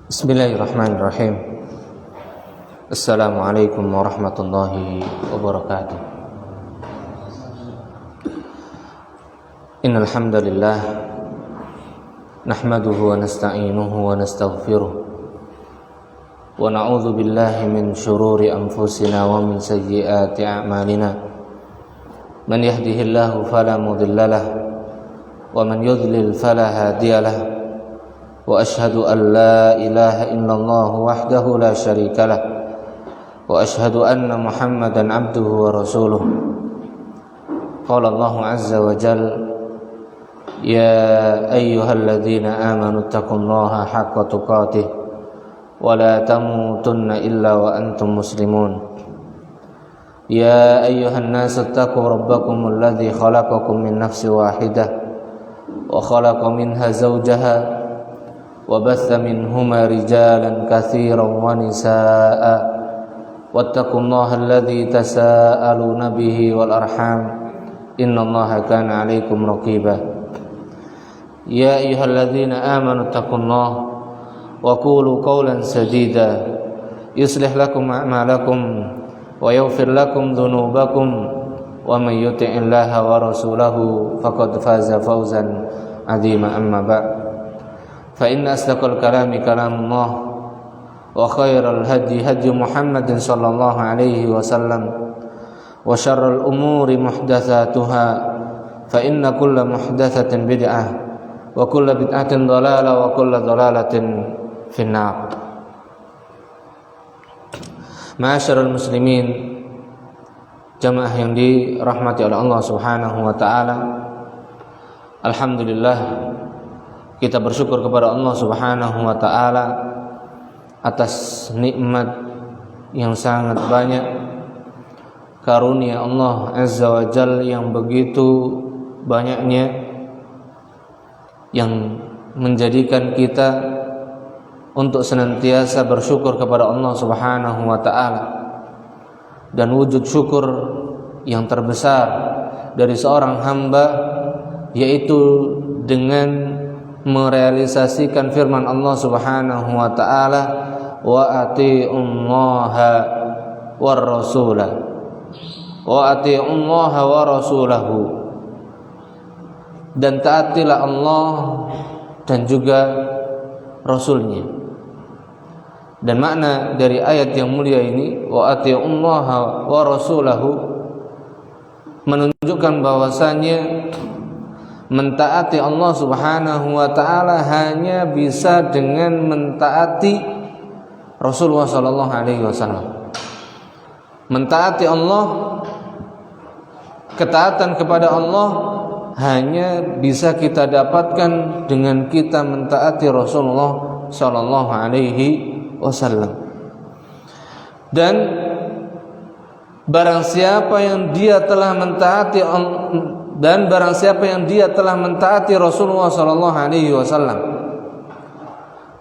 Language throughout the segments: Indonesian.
Bismillahirrahmanirrahim. Assalamualaikum warahmatullahi wabarakatuh. Innal hamdalillah nahmaduhu wa nasta'inuhu wa nastaghfiruh wa na'udzu billahi min shururi anfusina wa min sayyiati a'malina. Man yahdihillahu fala mudilla lahu wa man yudlil fala hadiya lahu. وأشهد أن لا إله إلا الله وحده لا شريك له وأشهد أن محمدا عبده ورسوله. قال الله عز وجل: يا أيها الذين آمنوا اتقوا الله حق تقاته ولا تموتن إلا وأنتم مسلمون. يا أيها الناس اتقوا ربكم الذي خلقكم من نفس واحدة وخلق منها زوجها وبث منهما رجالا كثيرا ونساء واتقوا الله الذي تساءلون به والأرحام إن الله كان عليكم رقيبا. يا أيها الذين آمنوا اتقوا الله وقولوا قولا سديدا يصلح لكم أعمالكم ويغفر لكم ذنوبكم ومن يطع الله ورسوله فقد فاز فوزا عظيما. أما بعد فإن أصدق الكلام كلام الله وخير الهدي هدي محمد صلى الله عليه وسلم وشر الأمور محدثاتها فإن كل محدثة بدعة وكل بدعة ضلالة وكل ضلالة في النار. Ma'asyiral muslimin, jamaah yang dirahmati oleh Allah Subhanahu wa taala. Alhamdulillah, kita bersyukur kepada Allah Subhanahu wa taala atas nikmat yang sangat banyak, karunia Allah Azza wa Jalla yang begitu banyaknya, yang menjadikan kita untuk senantiasa bersyukur kepada Allah Subhanahu wa taala. Dan wujud syukur yang terbesar dari seorang hamba yaitu dengan merealisasikan firman Allah Subhanahu wa taala, wa atiullaha war rasulah, wa atiullaha wa rasulahu, dan taatilah Allah dan juga Rasulnya. Dan makna dari ayat yang mulia ini, wa atiullaha wa rasulahu, menunjukkan bahwasanya mentaati Allah Subhanahu wa taala hanya bisa dengan mentaati Rasulullah sallallahu alaihi wasallam. Mentaati Allah, ketaatan kepada Allah hanya bisa kita dapatkan dengan kita mentaati Rasulullah sallallahu alaihi wasallam. Dan barang siapa yang dia telah mentaati Rasulullah sallallahu alaihi wasallam,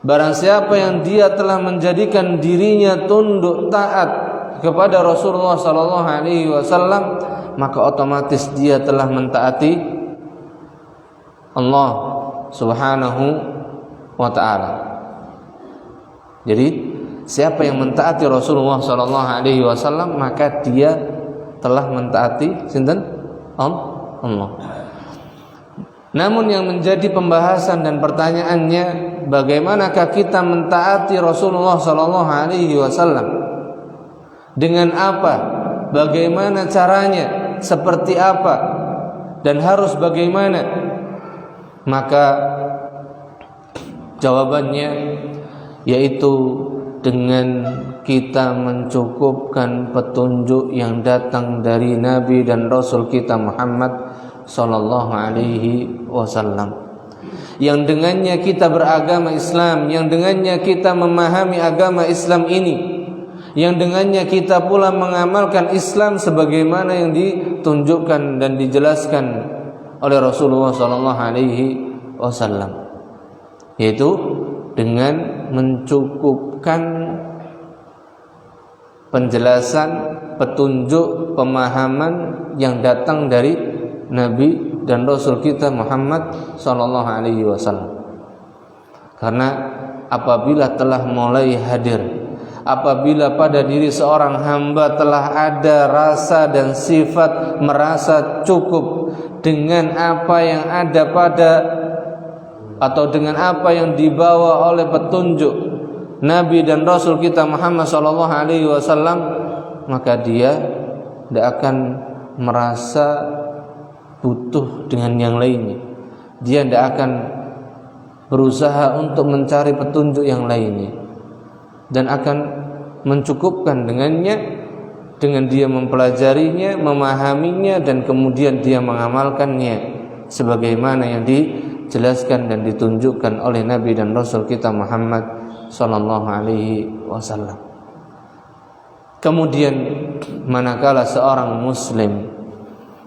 barang siapa yang dia telah menjadikan dirinya tunduk taat kepada Rasulullah sallallahu alaihi wasallam, maka otomatis dia telah mentaati Allah Subhanahu wa taala. Jadi siapa yang mentaati Rasulullah sallallahu alaihi wasallam, maka dia telah mentaati sinten? Allah. Namun yang menjadi pembahasan dan pertanyaannya, bagaimanakah kita mentaati Rasulullah sallallahu alaihi wasallam? Dengan apa? Bagaimana caranya? Seperti apa? Dan harus bagaimana? Maka jawabannya yaitu dengan kita mencukupkan petunjuk yang datang dari Nabi dan Rasul kita Muhammad sallallahu alaihi wasallam, yang dengannya kita beragama Islam, yang dengannya kita memahami agama Islam ini, yang dengannya kita pula mengamalkan Islam sebagaimana yang ditunjukkan dan dijelaskan oleh Rasulullah sallallahu alaihi wasallam, yaitu dengan mencukupkan penjelasan, petunjuk, pemahaman yang datang dari Nabi dan Rasul kita Muhammad sallallahu alaihi wasallam. Karena apabila telah mulai hadir, apabila pada diri seorang hamba telah ada rasa dan sifat merasa cukup dengan apa yang ada pada atau dengan apa yang dibawa oleh petunjuk Nabi dan Rasul kita Muhammad sallallahu alaihi wasallam, maka dia tidak akan merasa butuh dengan yang lainnya. Dia tidak akan berusaha untuk mencari petunjuk yang lainnya, dan akan mencukupkan dengannya, dengan dia mempelajarinya, memahaminya, dan kemudian dia mengamalkannya sebagaimana yang dijelaskan dan ditunjukkan oleh Nabi dan Rasul kita Muhammad sallallahu alaihi wasallam. Kemudian manakala seorang muslim,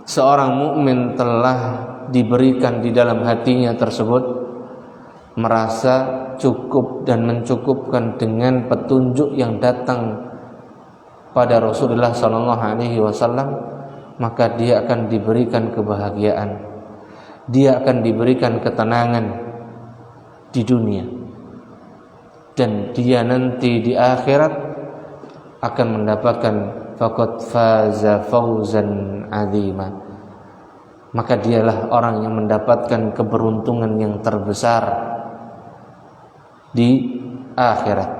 seorang mukmin telah diberikan di dalam hatinya tersebut merasa cukup dan mencukupkan dengan petunjuk yang datang pada Rasulullah sallallahu alaihi wasallam, maka dia akan diberikan kebahagiaan, dia akan diberikan ketenangan di dunia, dan dia nanti di akhirat akan mendapatkan faqad faza fawzan azima. Maka dialah orang yang mendapatkan keberuntungan yang terbesar di akhirat.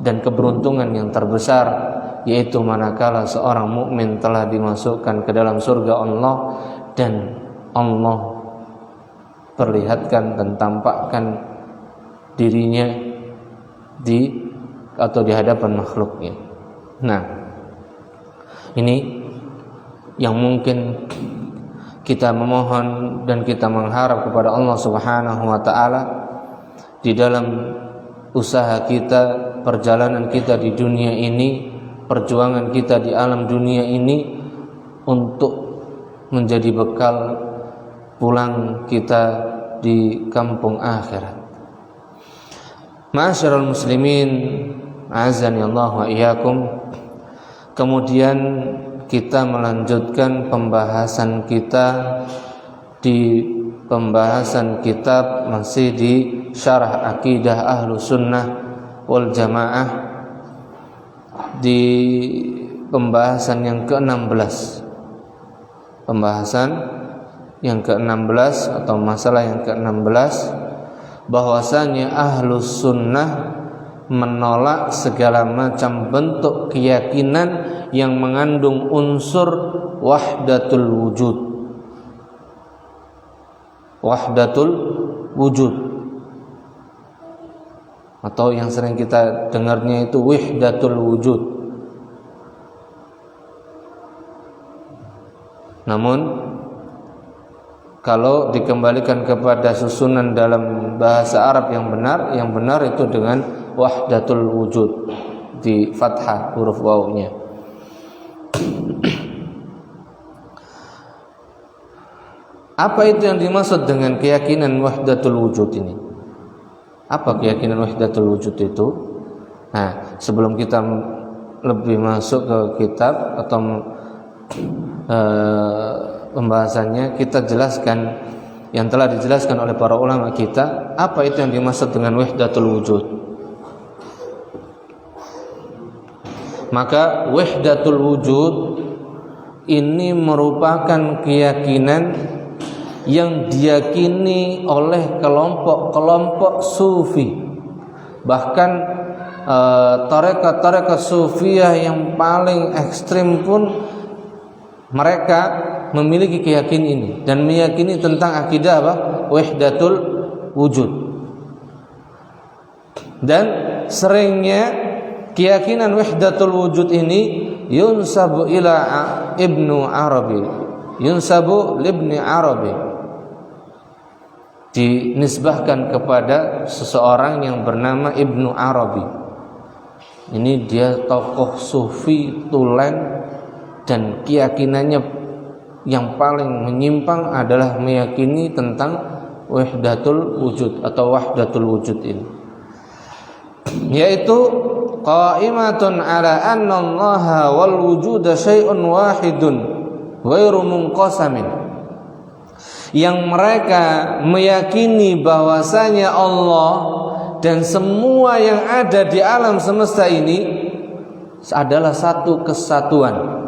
Dan keberuntungan yang terbesar yaitu manakala seorang mukmin telah dimasukkan ke dalam surga Allah, dan Allah perlihatkan dan tampakkan dirinya di hadapan makhluknya. Nah, ini yang mungkin kita memohon dan kita mengharap kepada Allah Subhanahu wa taala di dalam usaha kita, perjalanan kita di dunia ini, perjuangan kita di alam dunia ini, untuk menjadi bekal pulang kita di kampung akhirat. Ma'asyiral muslimin, azani Allah wa iyyakum. Kemudian kita melanjutkan pembahasan kita di pembahasan kitab masih di Syarah Aqidah Ahlus Sunnah wal Jamaah di pembahasan yang ke-16. Pembahasan yang ke-16 atau masalah yang ke-16, bahwasanya Ahlus Sunnah menolak segala macam bentuk keyakinan yang mengandung unsur wahdatul wujud. Wahdatul wujud, atau yang sering kita dengarnya itu wahdatul wujud. Namun kalau dikembalikan kepada susunan dalam bahasa Arab yang benar itu dengan wahdatul wujud, di fathah huruf wawunya. Apa itu yang dimaksud dengan keyakinan wahdatul wujud ini? Apa keyakinan wahdatul wujud itu? Nah, sebelum kita lebih masuk ke kitab atau pembahasannya, kita jelaskan yang telah dijelaskan oleh para ulama kita, apa itu yang dimaksud dengan wahdatul wujud. Maka wahdatul wujud ini merupakan keyakinan yang diyakini oleh kelompok-kelompok sufi. Bahkan tarekat-tarekat sufiyah yang paling ekstrim pun mereka memiliki keyakinan ini dan meyakini tentang akidah wahdatul wujud. Dan seringnya keyakinan wahdatul wujud ini yunsabu ila Ibnu Arabi, yunsabu libni Arabi, dinisbahkan kepada seseorang yang bernama Ibnu Arabi. Ini dia tokoh sufi tulen, dan keyakinannya yang paling menyimpang adalah meyakini tentang wahdatul wujud atau wahdatul wujud ini, yaitu qa'imatun ala anna Allah wal wujuda syai'un wahidun ghairu munqasamin, yang mereka meyakini bahwasanya Allah dan semua yang ada di alam semesta ini adalah satu kesatuan.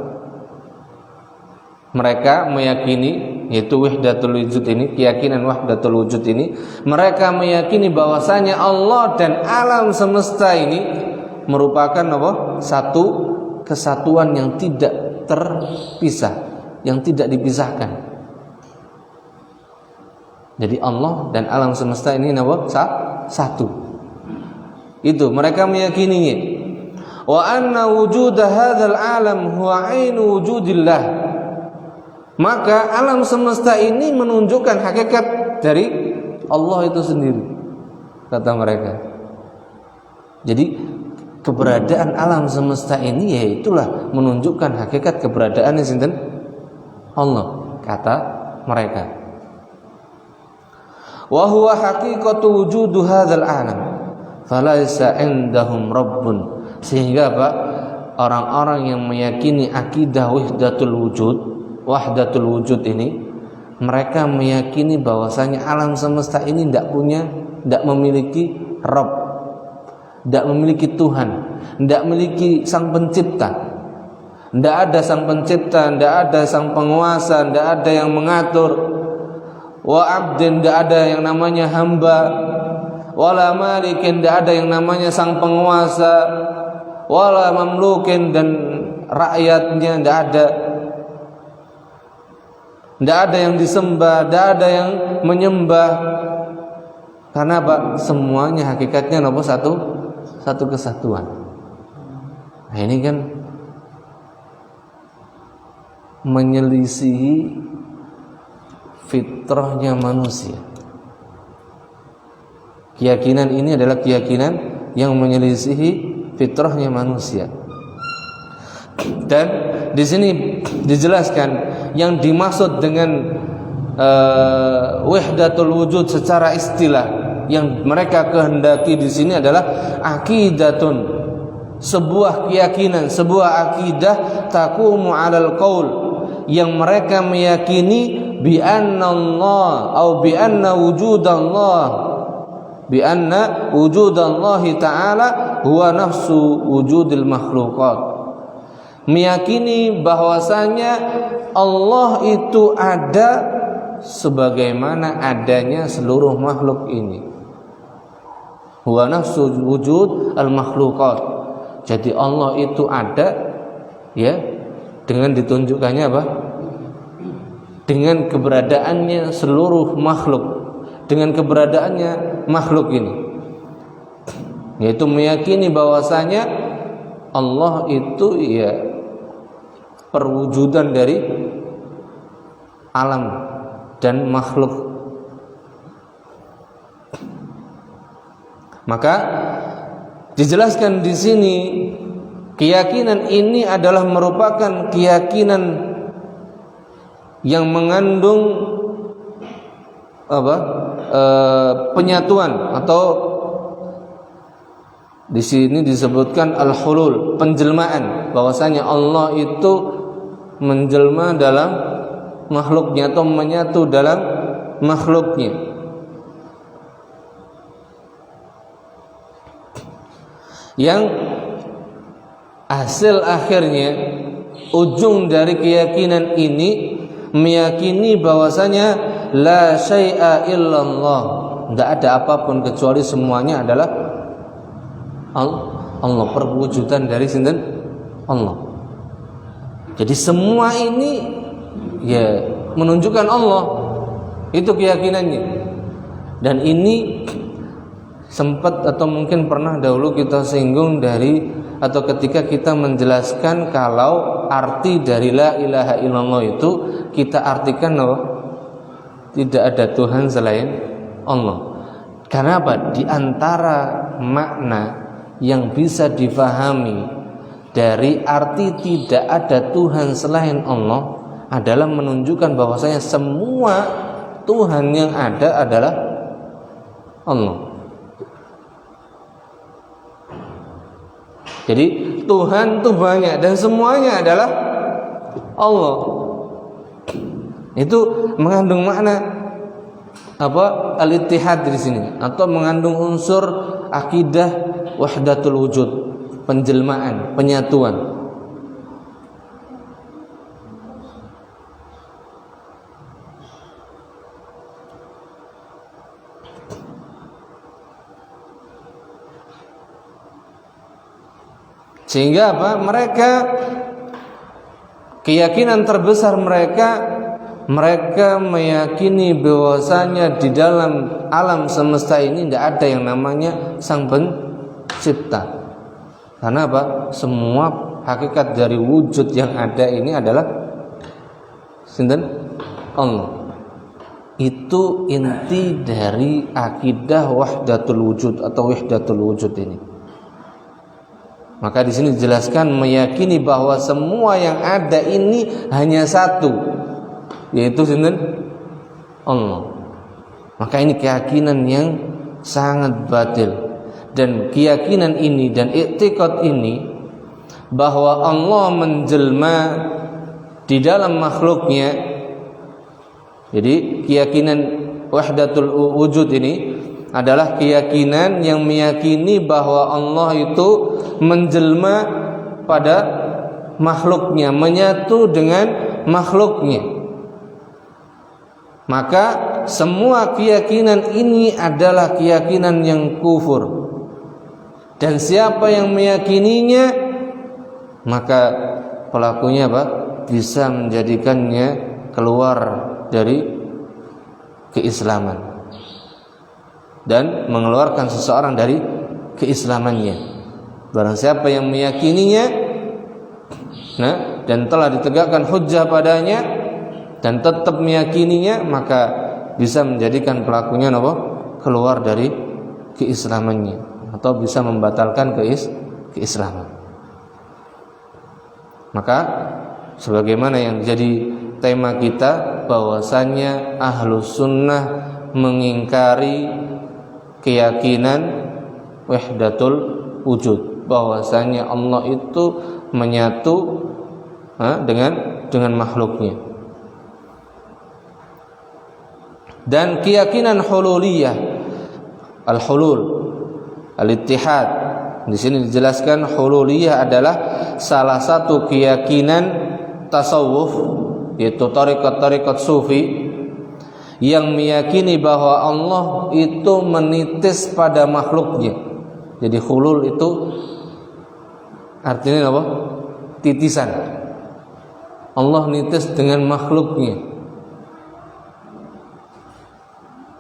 Mereka meyakini, yaitu wahdatul wujud ini, keyakinan wahdatul wujud ini, mereka meyakini bahwasanya Allah dan alam semesta ini merupakan satu kesatuan yang tidak terpisah, yang tidak dipisahkan. Jadi Allah dan alam semesta ini satu. Itu mereka meyakininya. Wa anna wujuda hadzal alam huwa ainu wujudillah. Maka alam semesta ini menunjukkan hakikat dari Allah itu sendiri, kata mereka. Jadi keberadaan alam semesta ini yaitulah menunjukkan hakikat keberadaan sinten Allah, kata mereka. Wa huwa haqiqatu wujudu hadzal alam falaisa indahum rabbun, sehingga orang-orang yang meyakini akidah wahdatul wujud ini, mereka meyakini bahwasanya alam semesta ini tidak memiliki Rabb, tidak memiliki Tuhan, tidak memiliki sang pencipta. Tidak ada sang pencipta, tidak ada sang penguasa, tidak ada yang mengatur. Wa abdin, tidak ada yang namanya hamba. Wala malikin, tidak ada yang namanya sang penguasa. Wala mamlukin, dan rakyatnya tidak ada. Tidak ada yang disembah, tidak ada yang menyembah. Karena semuanya hakikatnya satu kesatuan. Nah, ini kan menyelisihi fitrahnya manusia. Keyakinan ini adalah keyakinan yang menyelisihi fitrahnya manusia. Dan di sini dijelaskan yang dimaksud dengan wahdatul wujud secara istilah yang mereka kehendaki di sini adalah aqidatun, sebuah keyakinan, sebuah akidah taqumu 'alal qaul, yang mereka meyakini bi anna Allah atau bi anna wujudallah ta'ala huwa nafsu wujudil makhluqat. Meyakini bahwasanya Allah itu ada sebagaimana adanya seluruh makhluk ini. Huwa nafsu wujud al makhluqat. Jadi Allah itu ada, ya, dengan ditunjukkannya apa? Dengan keberadaannya seluruh makhluk, dengan keberadaannya makhluk ini, yaitu meyakini bahwasanya Allah itu ya perwujudan dari alam dan makhluk. Maka dijelaskan di sini keyakinan ini adalah merupakan keyakinan yang mengandung penyatuan, atau di sini disebutkan al-hulul, penjelmaan, bahwasanya Allah itu menjelma dalam makhluknya atau menyatu dalam makhluknya. Yang hasil akhirnya, ujung dari keyakinan ini meyakini bahwasanya la syai'a illallah, tidak ada apapun kecuali semuanya adalah Allah, perwujudan dari sinten Allah. Jadi semua ini ya menunjukkan Allah, itu keyakinannya. Dan ini sempat atau mungkin pernah dahulu kita singgung dari, atau ketika kita menjelaskan kalau arti dari la ilaha illallah itu kita artikan tidak ada Tuhan selain Allah. Karena apa? Di antara makna yang bisa difahami dari arti tidak ada Tuhan selain Allah adalah menunjukkan bahwasanya semua Tuhan yang ada adalah Allah. Jadi Tuhan itu banyak dan semuanya adalah Allah. Itu mengandung makna apa? Al-ittihad di sini, atau mengandung unsur akidah wahdatul wujud, penjelmaan, penyatuan. Sehingga apa? Mereka, keyakinan terbesar mereka meyakini bahwasanya di dalam alam semesta ini tidak ada yang namanya sang pencipta. Karena apa? Semua hakikat dari wujud yang ada ini adalah sinten? Allah. Itu inti dari akidah wahdatul wujud atau wahdatul wujud ini. Maka di sini dijelaskan meyakini bahwa semua yang ada ini hanya satu, yaitu sinten? Allah. Maka ini keyakinan yang sangat batil. Dan keyakinan ini dan i'tiqad ini bahwa Allah menjelma di dalam makhluknya. Jadi keyakinan wahdatul wujud ini adalah keyakinan yang meyakini bahwa Allah itu menjelma pada makhluknya, menyatu dengan makhluknya. Maka semua keyakinan ini adalah keyakinan yang kufur. Dan siapa yang meyakininya, maka pelakunya apa? Bisa menjadikannya keluar dari keislaman dan mengeluarkan seseorang dari keislamannya. Barang siapa yang meyakininya, dan telah ditegakkan hujjah padanya dan tetap meyakininya, maka bisa menjadikan pelakunya keluar dari keislamannya atau bisa membatalkan keislaman. Maka sebagaimana yang jadi tema kita, bahwasanya Ahlus Sunnah mengingkari keyakinan wahdatul wujud, bahwasanya Allah itu menyatu dengan makhluknya. Dan keyakinan hululiyah, al-hulul, al-ittihad. Di sini dijelaskan hululiyah adalah salah satu keyakinan tasawuf, yaitu tarekat-tarekat sufi yang meyakini bahwa Allah itu menitis pada makhluknya. Jadi hulul itu artinya apa? Titisan. Allah nitis dengan makhluknya.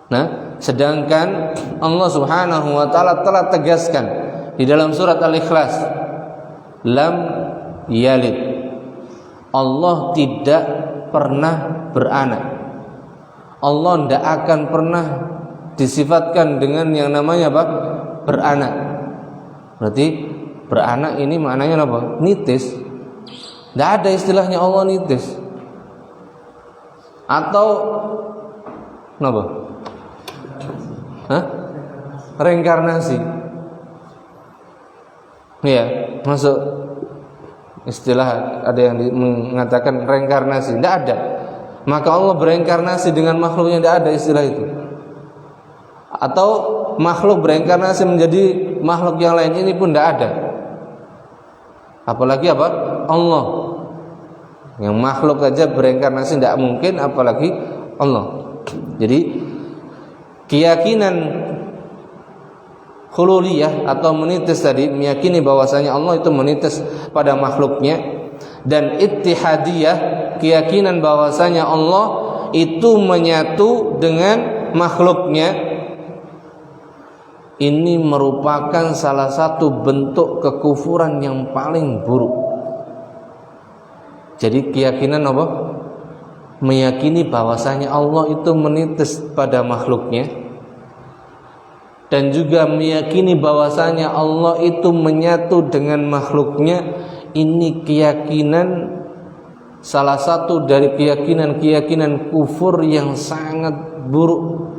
Nah, sedangkan Allah Subhanahu wa taala telah tegaskan di dalam surat Al-Ikhlas, lam yalid. Allah tidak pernah beranak. Allah tidak akan pernah disifatkan dengan yang namanya apa? Beranak. Berarti beranak ini maknanya apa? Nitis. Tidak ada istilahnya Allah nitis. Atau apa? Reinkarnasi. Ya, masuk istilah, ada yang mengatakan reinkarnasi. Tidak ada. Maka Allah bereinkarnasi dengan makhluknya, tidak ada istilah itu. Atau makhluk bereinkarnasi menjadi makhluk yang lain, ini pun tidak ada. Apalagi apa? Allah. Yang makhluk saja bereinkarnasi tidak mungkin, apalagi Allah. Jadi keyakinan hululiyah atau menitis tadi meyakini bahwasanya Allah itu menitis pada makhluknya, dan ittihadiyah keyakinan bahwasanya Allah itu menyatu dengan makhluknya. Ini merupakan salah satu bentuk kekufuran yang paling buruk. Jadi keyakinan apa? Meyakini bahwasanya Allah itu menitis pada makhluknya, dan juga meyakini bahwasanya Allah itu menyatu dengan makhluknya. Ini keyakinan, salah satu dari keyakinan-keyakinan kufur yang sangat buruk.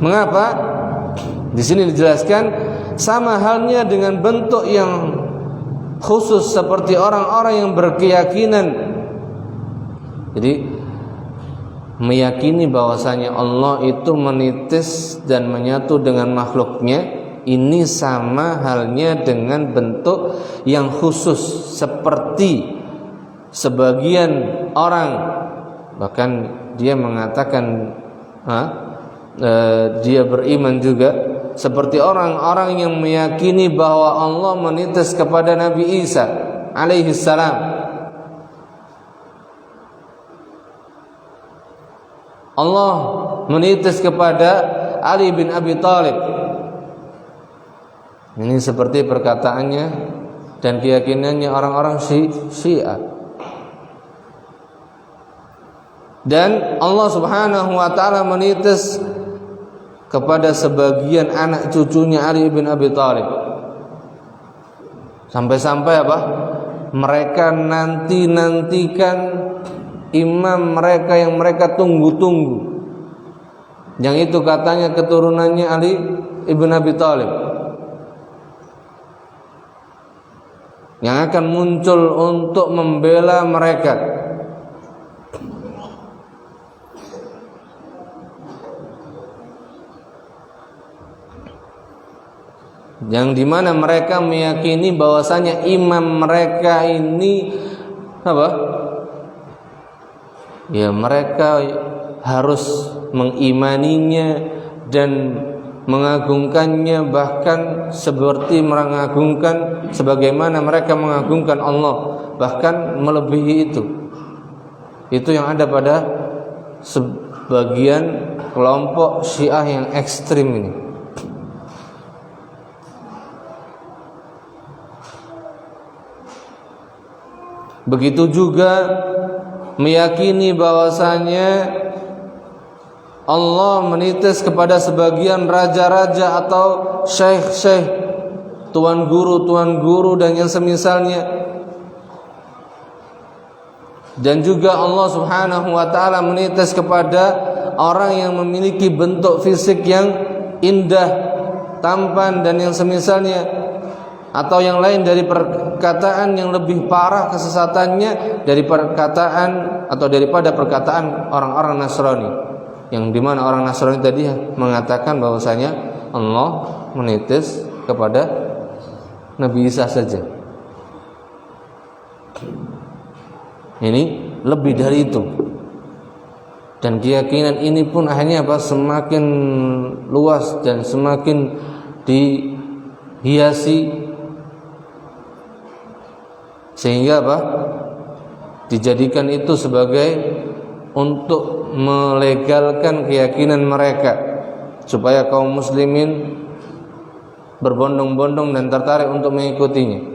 Mengapa? Di sini dijelaskan sama halnya dengan bentuk yang khusus seperti orang-orang yang berkeyakinan. Jadi meyakini bahwasanya Allah itu menitis dan menyatu dengan makhluknya, ini sama halnya dengan bentuk yang khusus seperti sebagian orang, bahkan dia mengatakan dia beriman juga seperti orang-orang yang meyakini bahwa Allah menitis kepada Nabi Isa alaihi salam. Allah menitis kepada Ali bin Abi Thalib. Ini seperti perkataannya dan keyakinannya orang-orang Syiah. Dan Allah Subhanahu wa taala menitis kepada sebagian anak cucunya Ali bin Abi Thalib. Sampai-sampai apa? Mereka nantikan imam mereka yang mereka tunggu-tunggu, yang itu katanya keturunannya Ali ibn Abi Thalib, yang akan muncul untuk membela mereka. Yang dimana mereka meyakini bahwasanya imam mereka ini apa? Ya, mereka harus mengimaninya dan mengagungkannya, bahkan seperti mengagungkan sebagaimana mereka mengagungkan Allah, bahkan melebihi itu. Itu yang ada pada sebagian kelompok Syiah yang ekstrim ini. Begitu juga meyakini bahwasanya Allah menitis kepada sebagian raja-raja atau syekh-syekh, tuan guru dan yang semisalnya. Dan juga Allah Subhanahu wa taala menitis kepada orang yang memiliki bentuk fisik yang indah, tampan dan yang semisalnya. atau yang lain dari perkataan yang lebih parah kesesatannya dari perkataan atau daripada perkataan orang-orang Nasrani, yang dimana orang Nasrani tadi mengatakan bahwasanya Allah menitis kepada Nabi Isa saja. Ini lebih dari itu. Dan keyakinan ini pun akhirnya semakin luas dan semakin dihiasi, sehingga dijadikan itu sebagai untuk melegalkan keyakinan mereka, supaya kaum muslimin berbondong-bondong dan tertarik untuk mengikutinya.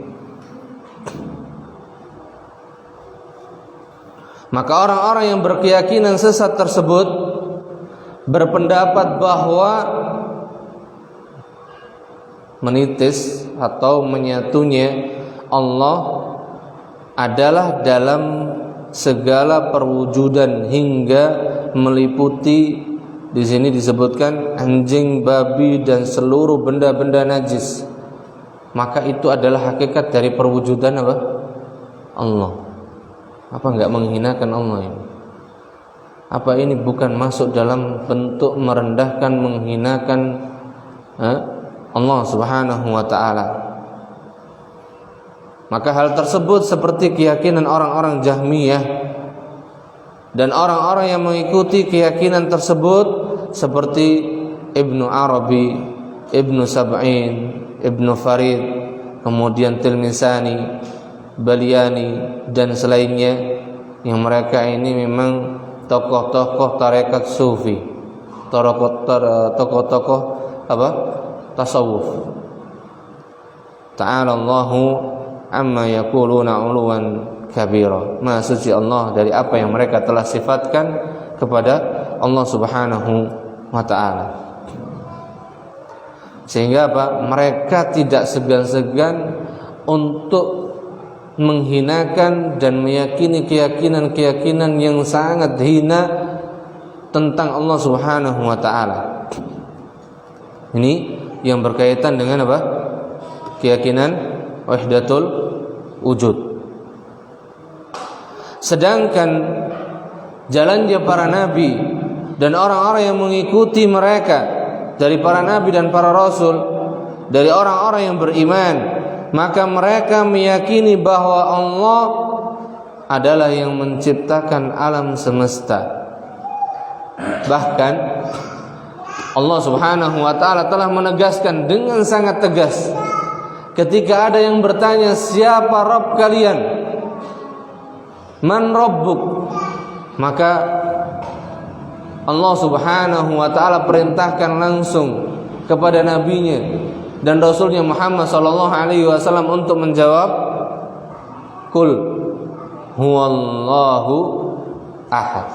Maka orang-orang yang berkeyakinan sesat tersebut berpendapat bahwa menitis atau menyatunya Allah adalah dalam segala perwujudan, hingga meliputi, di sini disebutkan anjing, babi dan seluruh benda-benda najis. Maka itu adalah hakikat dari perwujudan Allah. Apa enggak menghinakan Allah ini? Apa ini bukan masuk dalam bentuk merendahkan, menghinakan Allah Subhanahu wa ta'ala? Maka hal tersebut seperti keyakinan orang-orang Jahmiyah dan orang-orang yang mengikuti keyakinan tersebut seperti Ibnu Arabi, Ibnu Sab'in, Ibnu Farid, kemudian Tilmisani, Baliani dan selainnya, yang mereka ini memang tokoh-tokoh tarekat sufi, tokoh-tokoh tasawuf. Ta'ala Allahu amma yaquluna 'uluwan kabira. Maha suci Allah dari apa yang mereka telah sifatkan kepada Allah Subhanahu wa ta'ala. Sehingga mereka tidak segan-segan untuk menghinakan dan meyakini keyakinan-keyakinan yang sangat hina tentang Allah Subhanahu wa ta'ala. Ini yang berkaitan dengan keyakinan wahdatul wujud. Sedangkan jalannya para nabi dan orang-orang yang mengikuti mereka dari para nabi dan para rasul, dari orang-orang yang beriman, maka mereka meyakini bahwa Allah adalah yang menciptakan alam semesta. Bahkan Allah Subhanahu wa ta'ala telah menegaskan dengan sangat tegas ketika ada yang bertanya, siapa Rabb kalian? Man Rabbuk? Maka Allah Subhanahu wa ta'ala perintahkan langsung kepada nabinya dan rasulnya Muhammad sallallahu alaihi wasallam untuk menjawab, Qul huwallahu ahad.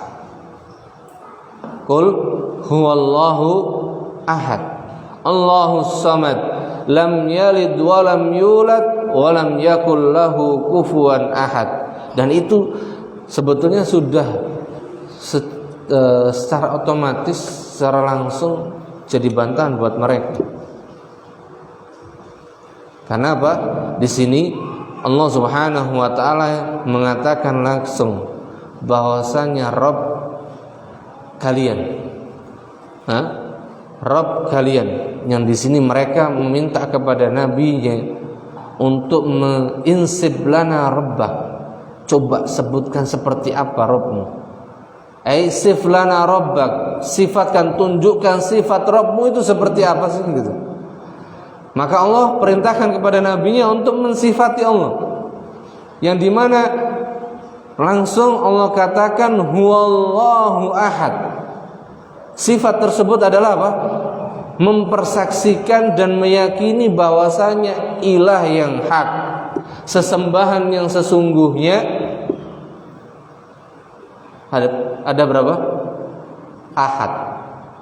Qul huwallahu ahad. Allahus samad, lam yalid wa lam yulad wa lam yakul lahu kufuwan ahad. Dan itu sebetulnya sudah secara otomatis, secara langsung jadi bantahan buat mereka. Karena di sini Allah Subhanahu wa ta'ala mengatakan langsung bahwasanya Rabb kalian, Rabb kalian, yang di sini mereka meminta kepada nabinya untuk menginsib lana rabbak. Coba sebutkan seperti apa Rabbmu. Sif lana rabbak, sifatkan, tunjukkan sifat Rabbmu itu seperti apa sih gitu. Maka Allah perintahkan kepada nabinya untuk mensifati Allah, yang dimana langsung Allah katakan huwallahu ahad. Sifat tersebut adalah mempersaksikan dan meyakini bahwasanya ilah yang hak, sesembahan yang sesungguhnya ada berapa? Ahad,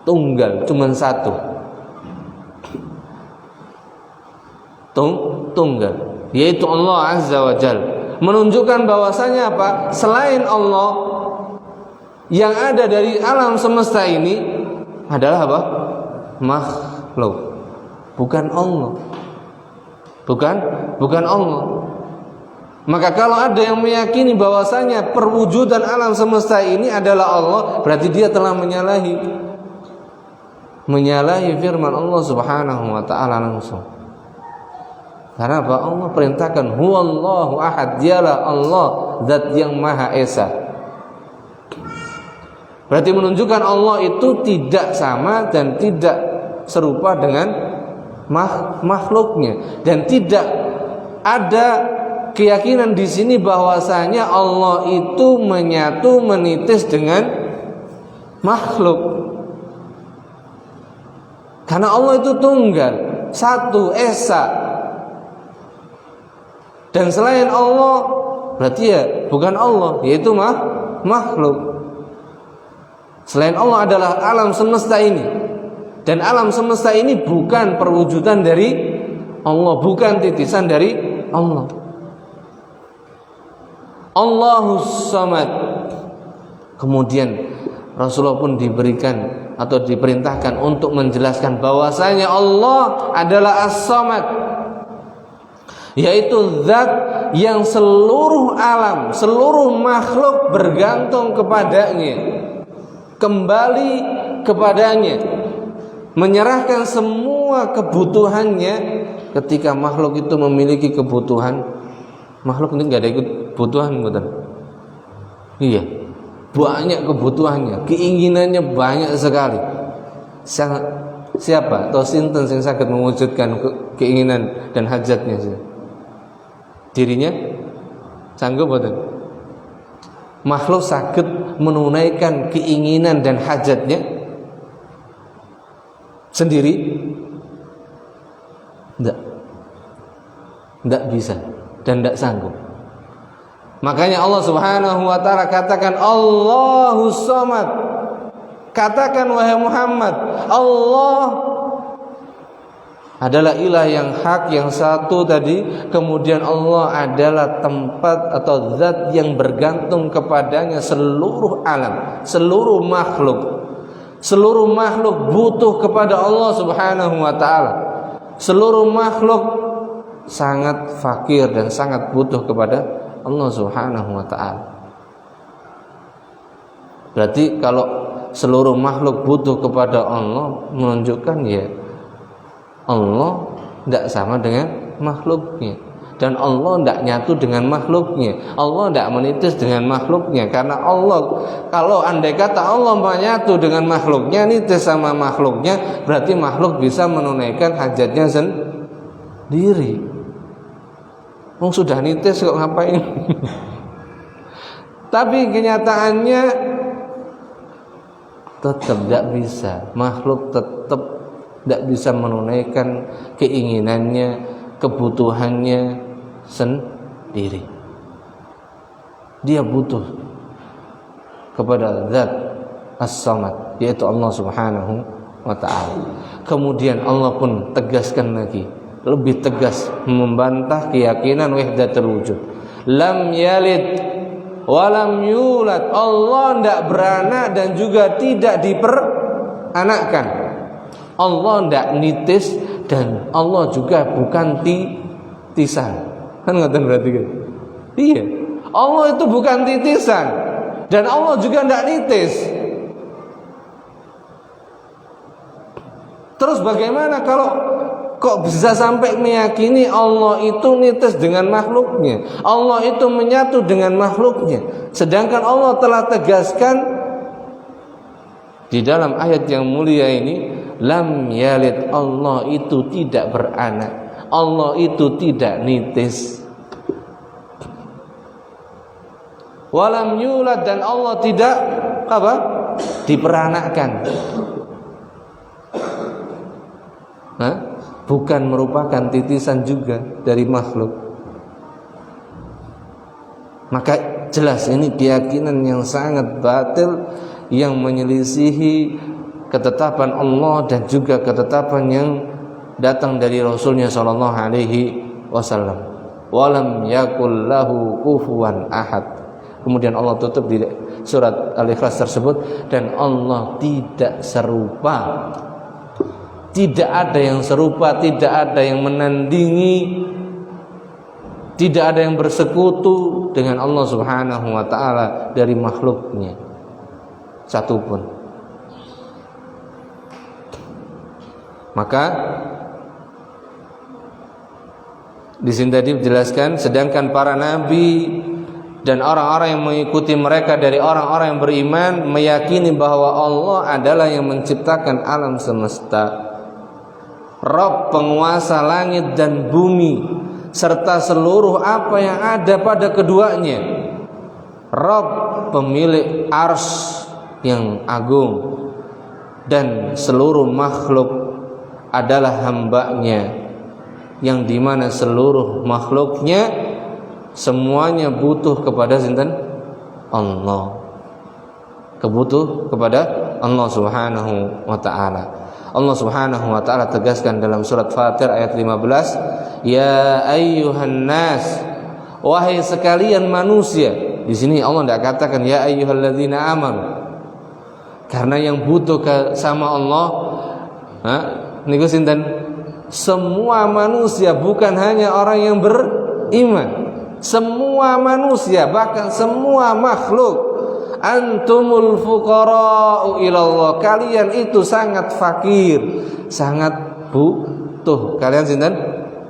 tunggal, cuman satu. Tunggal, yaitu Allah Azza wa Jal. Menunjukkan bahwasanya selain Allah yang ada dari alam semesta ini adalah makhluk, bukan Allah. bukan Allah. Maka kalau ada yang meyakini bahwasanya perwujudan alam semesta ini adalah Allah, berarti dia telah menyalahi firman Allah Subhanahu wa taala langsung. Karena apa? Allah perintahkan huwallahu ahad, dialah Allah zat yang maha esa. Berarti menunjukkan Allah itu tidak sama dan tidak serupa dengan makhluknya, dan tidak ada keyakinan di sini bahwasanya Allah itu menyatu menitis dengan makhluk. Karena Allah itu tunggal, satu, esa. Dan selain Allah berarti ya bukan Allah, yaitu makhluk. Selain Allah adalah alam semesta ini, dan alam semesta ini bukan perwujudan dari Allah, bukan titisan dari Allah. Allahus Samad. Kemudian Rasulullah pun diberikan atau diperintahkan untuk menjelaskan bahwasanya Allah adalah As-Samad, yaitu zat yang seluruh alam, seluruh makhluk bergantung kepadanya, kembali kepadanya, menyerahkan semua kebutuhannya. Ketika makhluk itu memiliki kebutuhan, makhluk ini nggak ada kebutuhan, betul? Iya, banyak kebutuhannya, keinginannya banyak sekali. Siapa atau sinten yang sakit mewujudkan keinginan dan hajatnya? Dirinya sanggup, betul? Makhluk sakit menunaikan keinginan dan hajatnya sendiri? Tidak bisa dan tidak sanggup. Makanya Allah Subhanahu wa taala katakan Allahus Samad. Katakan wahai Muhammad, Allah adalah ilah yang hak, yang satu tadi. Kemudian Allah adalah tempat atau zat yang bergantung kepadanya seluruh alam, seluruh makhluk. Seluruh makhluk butuh kepada Allah Subhanahu wa taala. Seluruh makhluk sangat fakir dan sangat butuh kepada Allah Subhanahu wa taala. Berarti kalau seluruh makhluk butuh kepada Allah, menunjukkan ya Allah tidak sama dengan makhluknya, dan Allah tidak nyatu dengan makhluknya. Allah tidak menitis dengan makhluknya. Karena Allah, kalau andai kata Allah menyatu dengan makhluknya, nitis sama makhluknya, berarti makhluk bisa menunaikan hajatnya sendiri. Sudah nitis kok ngapain? Tapi kenyataannya tetap tidak bisa. Makhluk tetap tidak bisa menunaikan keinginannya, kebutuhannya sendiri. Dia butuh kepada zat As-Samad, yaitu Allah Subhanahu wa ta'ala. Kemudian Allah pun tegaskan lagi, lebih tegas membantah keyakinan wahdatul wujud. Lam yalid walam yulad. Allah tidak beranak dan juga tidak diperanakkan. Allah tidak nitis dan Allah juga bukan titisan. Kan ngoten berarti kan? Iya. Allah itu bukan titisan dan Allah juga tidak nitis. Terus bagaimana kalau kok bisa sampai meyakini Allah itu nitis dengan makhluknya, Allah itu menyatu dengan makhluknya, sedangkan Allah telah tegaskan di dalam ayat yang mulia ini, lam yalid, Allah itu tidak beranak, Allah itu tidak nitis, walam yulad, dan Allah tidak diperanakkan. Bukan merupakan titisan juga dari makhluk. Maka jelas ini keyakinan yang sangat batil, yang menyelisihi ketetapan Allah dan juga ketetapan yang datang dari Rasulnya sallallahu alaihi wasallam. Walam yakul lahu kufuwan ahad. Kemudian Allah tutup di surat Al-Ikhlas tersebut, dan Allah tidak serupa. Tidak ada yang serupa, tidak ada yang menandingi Tidak ada yang bersekutu dengan Allah Subhanahu wa ta'ala dari makhluknya satupun. Maka di sini tadi dijelaskan, sedangkan para nabi dan orang-orang yang mengikuti mereka dari orang-orang yang beriman meyakini bahwa Allah adalah yang menciptakan alam semesta, Rabb penguasa langit dan bumi serta seluruh apa yang ada pada keduanya, Rabb pemilik arsy yang agung, dan seluruh makhluk adalah hambanya, yang dimana seluruh makhluknya semuanya butuh kepada sinten? Allah. Kebutuh kepada Allah Subhanahu wa ta'ala. Allah Subhanahu wa ta'ala tegaskan dalam surat Fatir ayat 15, ya ayyuhan nas, wahai sekalian manusia. Di sini Allah tidak katakan ya ayyuhalladzina amanu, karena yang butuh sama Allah niku sinten? Semua manusia, bukan hanya orang yang beriman. Semua manusia, bahkan semua makhluk. Antumul fuqara'u ilallah, kalian itu sangat fakir, sangat butuh. Kalian sinten?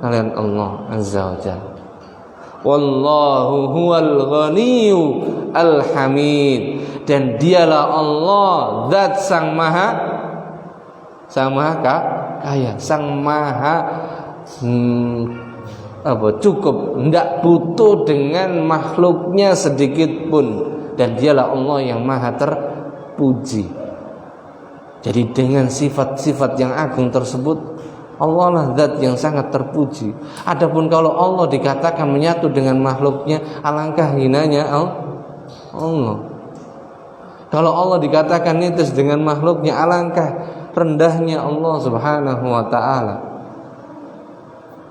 Kalian Allah Azza wa Jalla. Wallahu huwal ghaniyyu al-hamid, dan dialah Allah zat sang maha kaya, sang maha cukup, tidak butuh dengan makhluknya sedikit pun. Dan dialah Allah yang maha terpuji. Jadi dengan sifat-sifat yang agung tersebut, Allah lah zat yang sangat terpuji. Adapun kalau Allah dikatakan menyatu dengan makhluknya, alangkah hinanya Allah. Kalau Allah dikatakan nitis dengan makhluknya, alangkah rendahnya Allah Subhanahu wa ta'ala.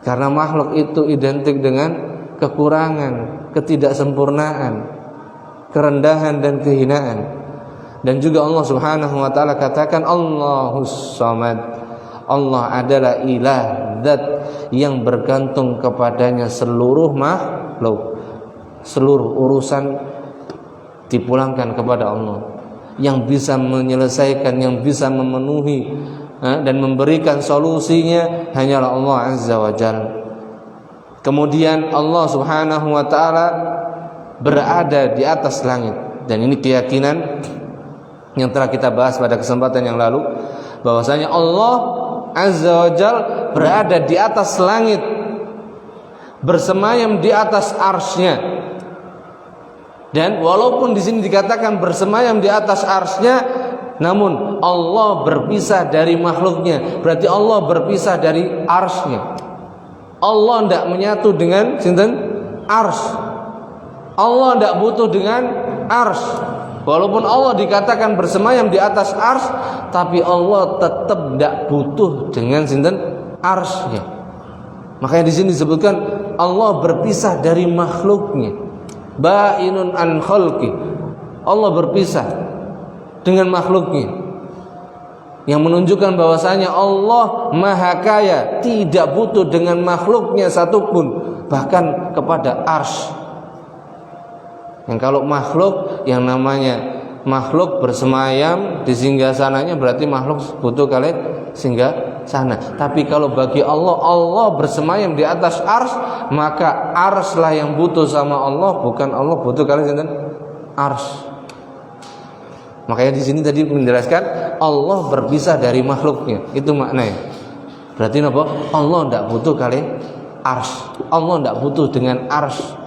Karena makhluk itu identik dengan kekurangan, ketidaksempurnaan, kerendahan dan kehinaan. Dan juga Allah Subhanahu wa ta'ala katakan Allahus Samad, Allah adalah ilah, zat yang bergantung kepadanya seluruh makhluk. Seluruh urusan dipulangkan kepada Allah. Yang bisa menyelesaikan, yang bisa memenuhi dan memberikan solusinya hanyalah Allah Azza wa Jalla. Kemudian Allah Subhanahu wa ta'ala berada di atas langit, dan ini keyakinan yang telah kita bahas pada kesempatan yang lalu, bahwasanya Allah Azza wa Jalla berada di atas langit, bersemayam di atas arsy-Nya. Dan walaupun di sini dikatakan bersemayam di atas arsy-Nya, namun Allah berpisah dari makhluknya, berarti Allah berpisah dari arsy-Nya. Allah tidak menyatu dengan arsy. Allah tidak butuh dengan arsy. Walaupun Allah dikatakan bersemayam di atas arsy, tapi Allah tetap tidak butuh dengan arsy-Nya. Makanya di sini disebutkan Allah berpisah dari makhluknya, ba'inun an khalqi. Allah berpisah dengan makhluknya, yang menunjukkan bahwasanya Allah maha kaya, tidak butuh dengan makhluknya satupun, bahkan kepada arsy. Yang kalau makhluk, yang namanya makhluk bersemayam di singgasananya, berarti makhluk butuh kali singgah sana. Tapi kalau bagi Allah, Allah bersemayam di atas arsy, maka arsy-lah yang butuh sama Allah, bukan Allah butuh kali arsy. Makanya di sini tadi menjelaskan Allah berpisah dari makhluknya, itu maknanya. Berarti apa? Allah tidak butuh kali arsy. Allah tidak butuh dengan arsy.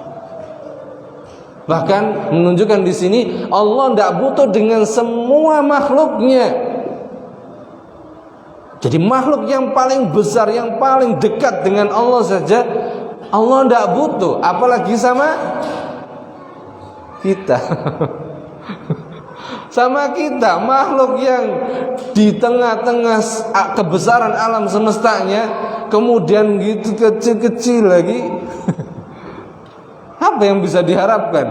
Bahkan menunjukkan di sini Allah tidak butuh dengan semua makhluknya. Jadi makhluk yang paling besar, yang paling dekat dengan Allah saja Allah tidak butuh, apalagi sama kita. Sama kita, makhluk yang di tengah-tengah kebesaran alam semestanya, kemudian gitu kecil-kecil lagi. Apa yang bisa diharapkan?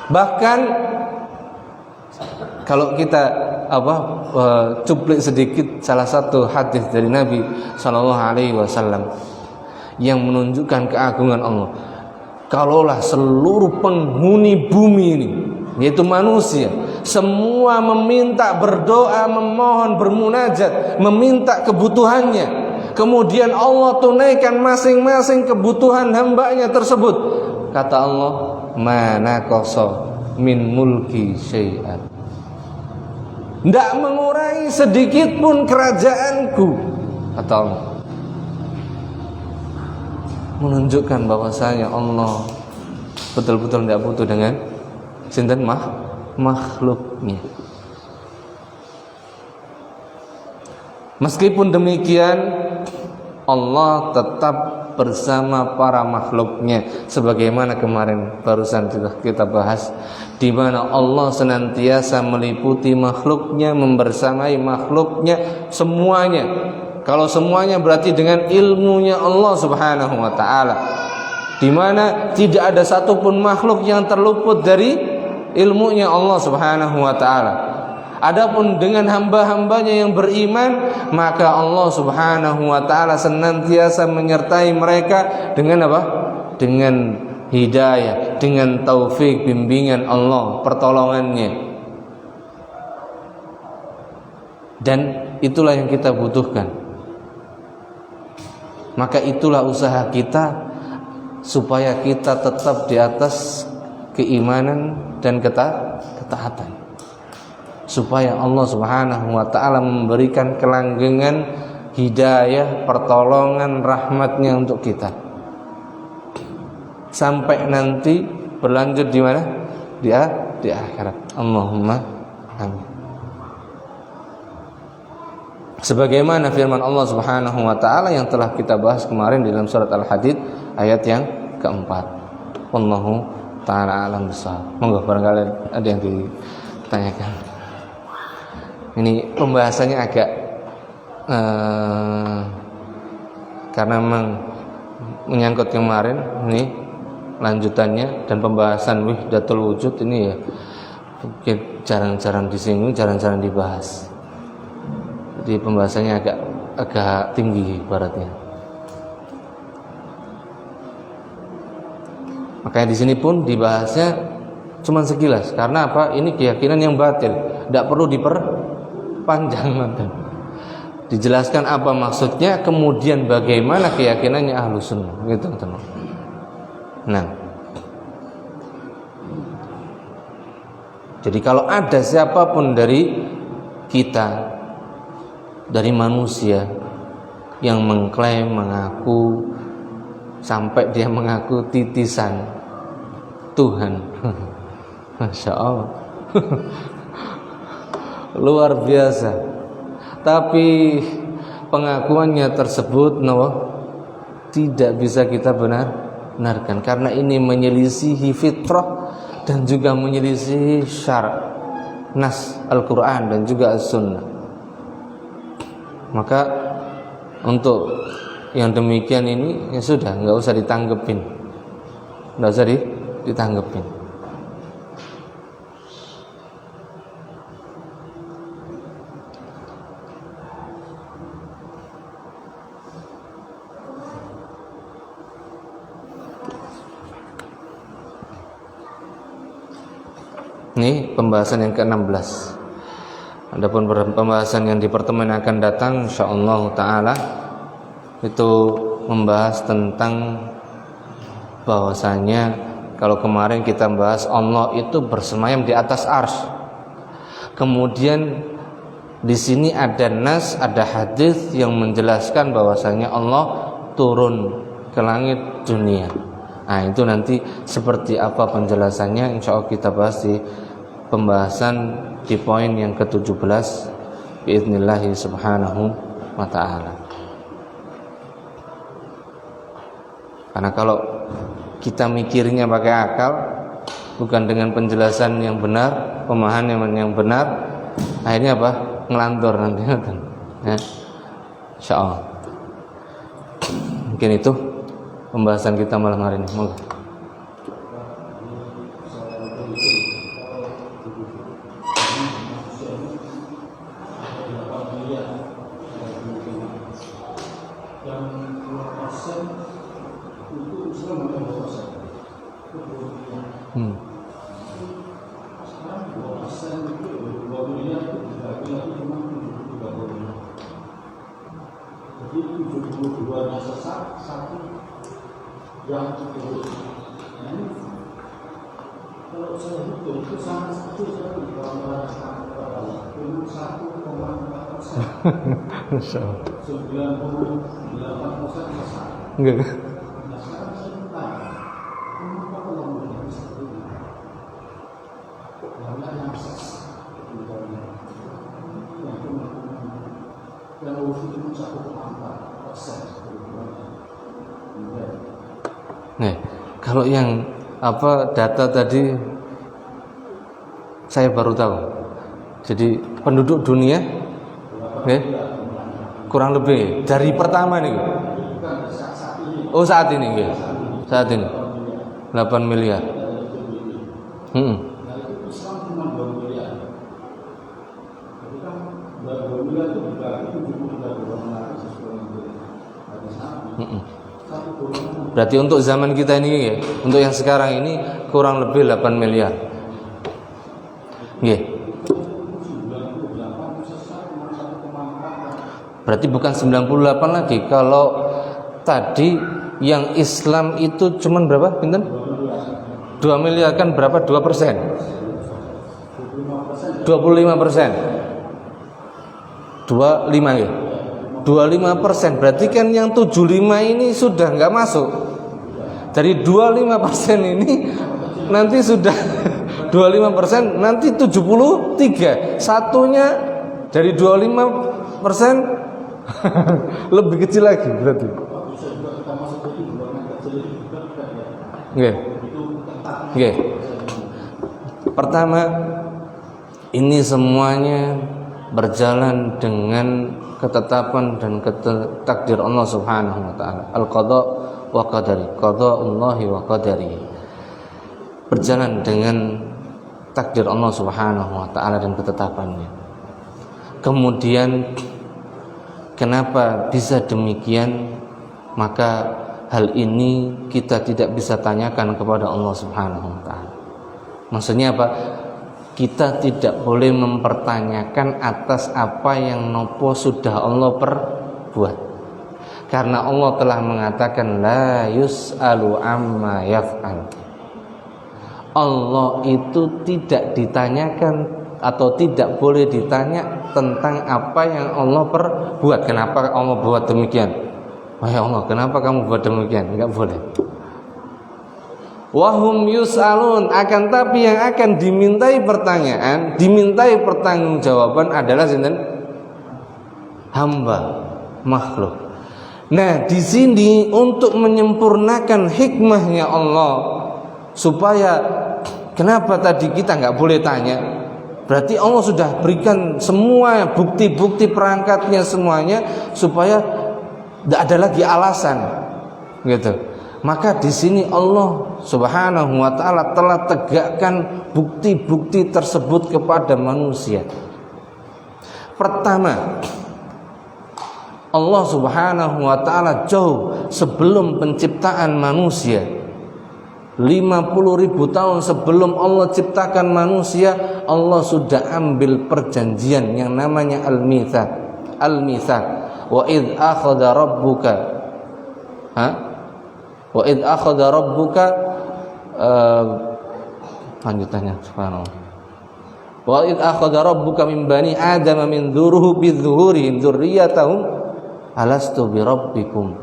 Bahkan kalau kita cuplik sedikit salah satu hadis dari Nabi Shallallahu Alaihi Wasallam yang menunjukkan keagungan Allah. Kalaulah seluruh penghuni bumi ini, yaitu manusia, semua meminta, berdoa, memohon, bermunajat, meminta kebutuhannya, kemudian Allah tunaikan masing-masing kebutuhan hambanya tersebut, kata Allah, mana koso min mulki syai'an, tidak mengurangi sedikit pun kerajaanku, kata Allah. Menunjukkan bahwasanya Allah betul-betul tidak butuh dengan sinten makhluknya. Meskipun demikian, Allah tetap bersama para makhluknya, sebagaimana kemarin barusan kita bahas, di mana Allah senantiasa meliputi makhluknya, membersamai makhluknya semuanya. Kalau semuanya berarti dengan ilmunya Allah Subhanahu wa taala, di mana tidak ada satupun makhluk yang terluput dari ilmunya Allah Subhanahu wa taala. Adapun dengan hamba-hambanya yang beriman, maka Allah Subhanahu wa taala senantiasa menyertai mereka dengan apa? Dengan hidayah, dengan taufik, bimbingan Allah, pertolongannya. Dan itulah yang kita butuhkan. Maka itulah usaha kita supaya kita tetap di atas keimanan dan ketaatan, supaya Allah Subhanahu wa taala memberikan kelanggengan hidayah, pertolongan, rahmatnya untuk kita, sampai nanti berlanjut di mana? Di akhirat. Allahumma amin. Sebagaimana firman Allah Subhanahu wa taala yang telah kita bahas kemarin di dalam surat Al-Hadid ayat yang keempat. Wallahu taala alam bissawab. Monggo barangkali ada yang ditanyakan. Ini pembahasannya agak karena memang menyangkut kemarin, ini lanjutannya dan pembahasan wahdatul wujud ini ya jarang-jarang disinggung, jarang-jarang dibahas. Jadi pembahasannya agak tinggi baratnya. Makanya di sini pun dibahasnya cuma sekilas. Karena apa? Ini keyakinan yang batil, tidak perlu diperpanjang nanti. Dijelaskan apa maksudnya, kemudian bagaimana keyakinannya Ahlus Sunnah, gitu teman. Nah, jadi kalau ada siapapun dari kita, dari manusia yang mengklaim, mengaku, sampai dia mengaku titisan Tuhan, Masya Allah, luar biasa. Tapi pengakuannya tersebut tidak bisa kita benarkan, karena ini menyelisihi fitrah dan juga menyelisihi syara' nas Al-Quran dan juga As-Sunnah. Maka untuk yang demikian ini ya sudah, nggak usah ditanggepin, nggak usah ditanggepin. Ini pembahasan yang ke-16. Adapun pembahasan yang di pertemuan akan datang insyaallah taala itu membahas tentang bahwasanya kalau kemarin kita bahas Allah itu bersemayam di atas arsy. Kemudian di sini ada nas, ada hadis yang menjelaskan bahwasanya Allah turun ke langit dunia. Nah, itu nanti seperti apa penjelasannya insyaallah kita bahas di pembahasan di poin yang ke-17 biiznillah subhanahu wa ta'ala. Karena kalau kita mikirnya pakai akal, bukan dengan penjelasan yang benar, pemahaman yang benar, akhirnya apa? Ngelantur nanti ya. Insyaallah. Mungkin itu pembahasan kita malam hari ini. Moga Jadi 72-nya sesat, satu yang lurus. Nah ini kalau saya hitung itu sangat kecil sekali kalau merasakan kepada Allah. 1,4%. 98% sesat. Enggak. Nah sekarang saya bertanya, kenapa Allah memberikan seperti ini? Banyak yang sesat. Yang lurus itu 1,4%. Nih, kalau yang data tadi saya baru tahu. Jadi penduduk dunia kurang lebih dari pertama nih. Oh saat ini 8 miliar. Berarti untuk zaman kita ini ya, untuk yang sekarang ini kurang lebih 8 miliar. Nggih. Berarti bukan 98 lagi. Kalau tadi yang Islam itu cuman berapa? Pinten? 2 miliar kan berapa? 2%. 25%. 25 ya. 25%. Berarti kan yang 75 ini sudah nggak masuk. Dari 25% ini nanti sudah 25%, nanti 73. Satunya dari 25% lebih kecil lagi berarti. Oke. Pertama, ini semuanya berjalan dengan ketetapan dan takdir Allah Subhanahu wa taala. Al-qada wa qadari, qada'ullahi wa qadari. Berjalan dengan takdir Allah Subhanahu wa taala dan ketetapannya. Kemudian kenapa bisa demikian? Maka hal ini kita tidak bisa tanyakan kepada Allah Subhanahu wa taala. Maksudnya apa? Kita tidak boleh mempertanyakan atas apa yang nopo sudah Allah perbuat. Karena Allah telah mengatakan la yus'alu amma yaf'al. Allah itu tidak ditanyakan atau tidak boleh ditanya tentang apa yang Allah perbuat. Kenapa Allah buat demikian? Wahai Allah, kenapa kamu buat demikian? Enggak boleh. Wahum yus'alun, akan tapi yang akan dimintai pertanyaan, dimintai pertanggungjawaban adalah hamba, makhluk. Nah, di sini untuk menyempurnakan hikmahnya Allah, supaya kenapa tadi kita nggak boleh tanya? Berarti Allah sudah berikan semua bukti-bukti perangkatnya semuanya supaya tidak ada lagi alasan, gitu. Maka di sini Allah Subhanahu wa taala telah tegakkan bukti-bukti tersebut kepada manusia. Pertama, Allah Subhanahu wa taala jauh sebelum penciptaan manusia, 50.000 tahun sebelum Allah ciptakan manusia, Allah sudah ambil perjanjian yang namanya al-mitsaq. Al-mitsaq. Wa id akhadha rabbuka wa id akhadha rabbuka lanjutannya subhanallah. Wa id akhadha rabbuka min bani adama min dhuhurihim dzurriyyatahum alastu birabbikum.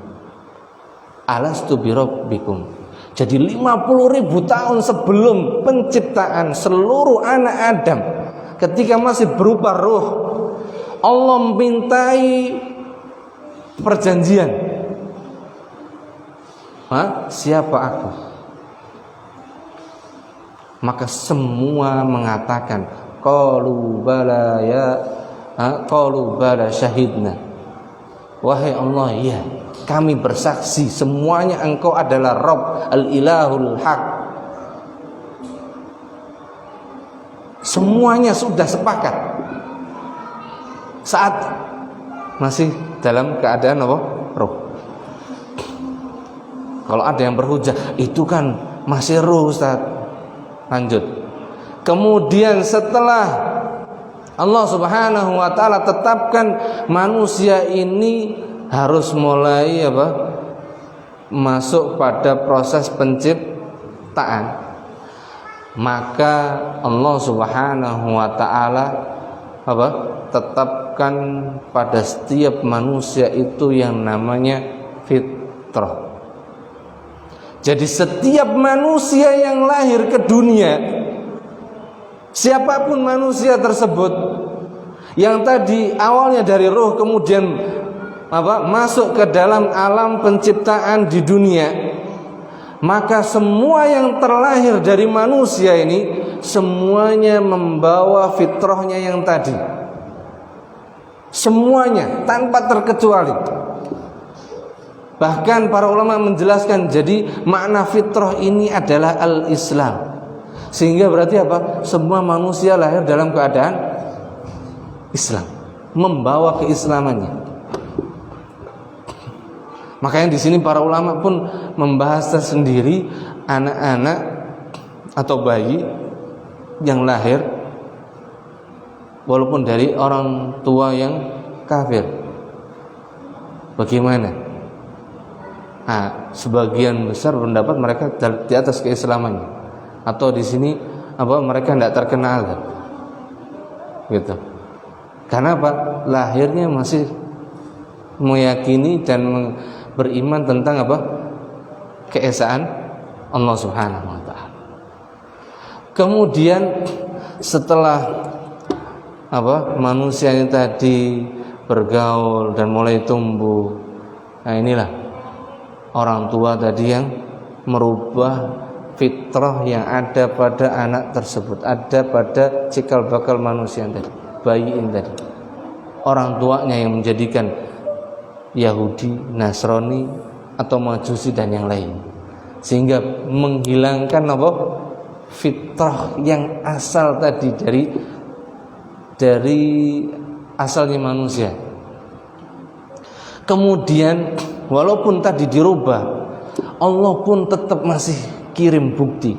Alastu birabbikum. Jadi 50.000 tahun sebelum penciptaan seluruh anak Adam, ketika masih berupa ruh, Allah memintai perjanjian. Siapa aku? Maka semua mengatakan qalu bala ya, qalu bala syahidna. Wahai Allah, ya, kami bersaksi semuanya Engkau adalah Rabb al-Ilahul Haq. Semuanya sudah sepakat saat masih dalam keadaan apa? Ruh. Kalau ada yang berhujah, itu kan masih ruh, Ustaz. Lanjut. Kemudian setelah Allah Subhanahu wa taala tetapkan manusia ini harus mulai masuk pada proses penciptaan, maka Allah Subhanahu wa taala tetapkan pada setiap manusia itu yang namanya fitrah. Jadi setiap manusia yang lahir ke dunia, siapapun manusia tersebut yang tadi awalnya dari roh kemudian masuk ke dalam alam penciptaan di dunia, maka semua yang terlahir dari manusia ini semuanya membawa fitrahnya yang tadi. Semuanya tanpa terkecuali. Bahkan para ulama menjelaskan, jadi makna fitrah ini adalah al-Islam. Sehingga berarti semua manusia lahir dalam keadaan Islam, membawa keislamannya. Makanya di sini para ulama pun membahas tersendiri anak-anak atau bayi yang lahir walaupun dari orang tua yang kafir. Bagaimana? Sebagian besar pendapat mereka di atas keislamannya, atau di sini mereka tidak terkenal, gitu. Karena lahirnya masih meyakini dan beriman tentang keesaan Allah Subhanahu wa taala. Kemudian setelah manusia ini tadi bergaul dan mulai tumbuh, inilah orang tua tadi yang merubah fitrah yang ada pada anak tersebut, ada pada cikal bakal manusia tadi, bayi ini tadi. Orang tuanya yang menjadikan Yahudi, Nasrani atau Majusi dan yang lain, sehingga menghilangkan fitrah yang asal tadi dari asalnya manusia. Kemudian walaupun tadi dirubah, Allah pun tetap masih kirim bukti.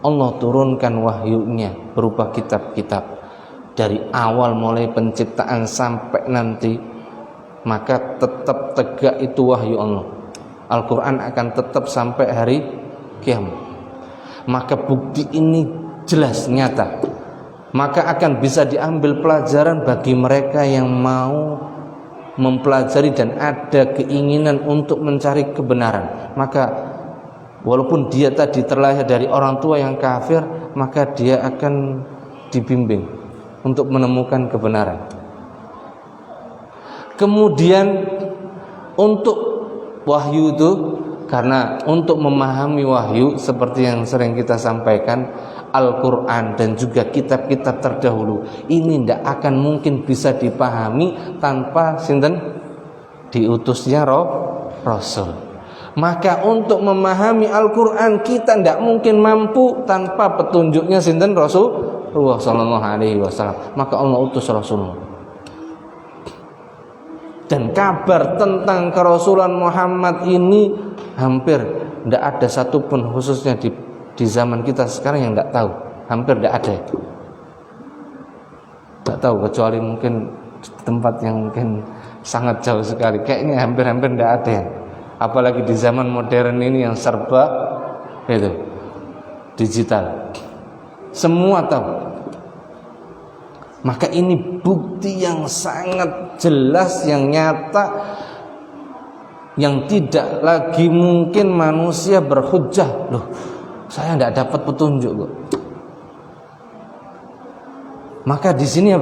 Allah turunkan wahyunya berupa kitab-kitab dari awal mulai penciptaan sampai nanti, maka tetap tegak itu wahyu Allah. Al-Quran akan tetap sampai hari kiamat. Maka bukti ini jelas, nyata. Maka akan bisa diambil pelajaran bagi mereka yang mau mempelajari dan ada keinginan untuk mencari kebenaran. Maka walaupun dia tadi terlahir dari orang tua yang kafir, maka dia akan dibimbing untuk menemukan kebenaran. Kemudian untuk wahyu itu, karena untuk memahami wahyu seperti yang sering kita sampaikan, Al-Quran dan juga kitab-kitab terdahulu ini tidak akan mungkin bisa dipahami tanpa diutusnya Rasul. Maka untuk memahami Al-Quran kita tidak mungkin mampu tanpa petunjuknya Rasulullah SAW. Maka Allah utus Rasulullah. Dan kabar tentang kerasulan Muhammad ini hampir tidak ada satupun, khususnya di zaman kita sekarang, yang tidak tahu. Hampir tidak ada. Tidak tahu, kecuali mungkin di tempat yang mungkin sangat jauh sekali. Kayaknya hampir-hampir tidak ada yang. Apalagi di zaman modern ini yang serba digital. Semua tahu. Maka ini bukti yang sangat jelas, yang nyata, yang tidak lagi mungkin manusia berhujjah. Loh, saya tidak dapat petunjuk kok. Maka di sini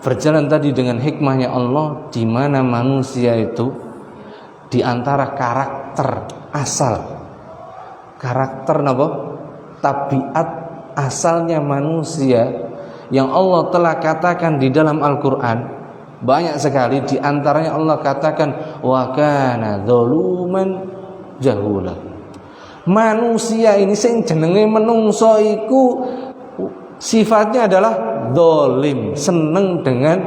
berjalan tadi dengan hikmahnya Allah, di mana manusia itu di antara karakter asal, karakter tabiat asalnya manusia yang Allah telah katakan di dalam Al-Quran banyak sekali. Di antaranya Allah katakan wa kana zaluman jahula. Manusia ini sing jenenge menungso iku sifatnya adalah zalim, seneng dengan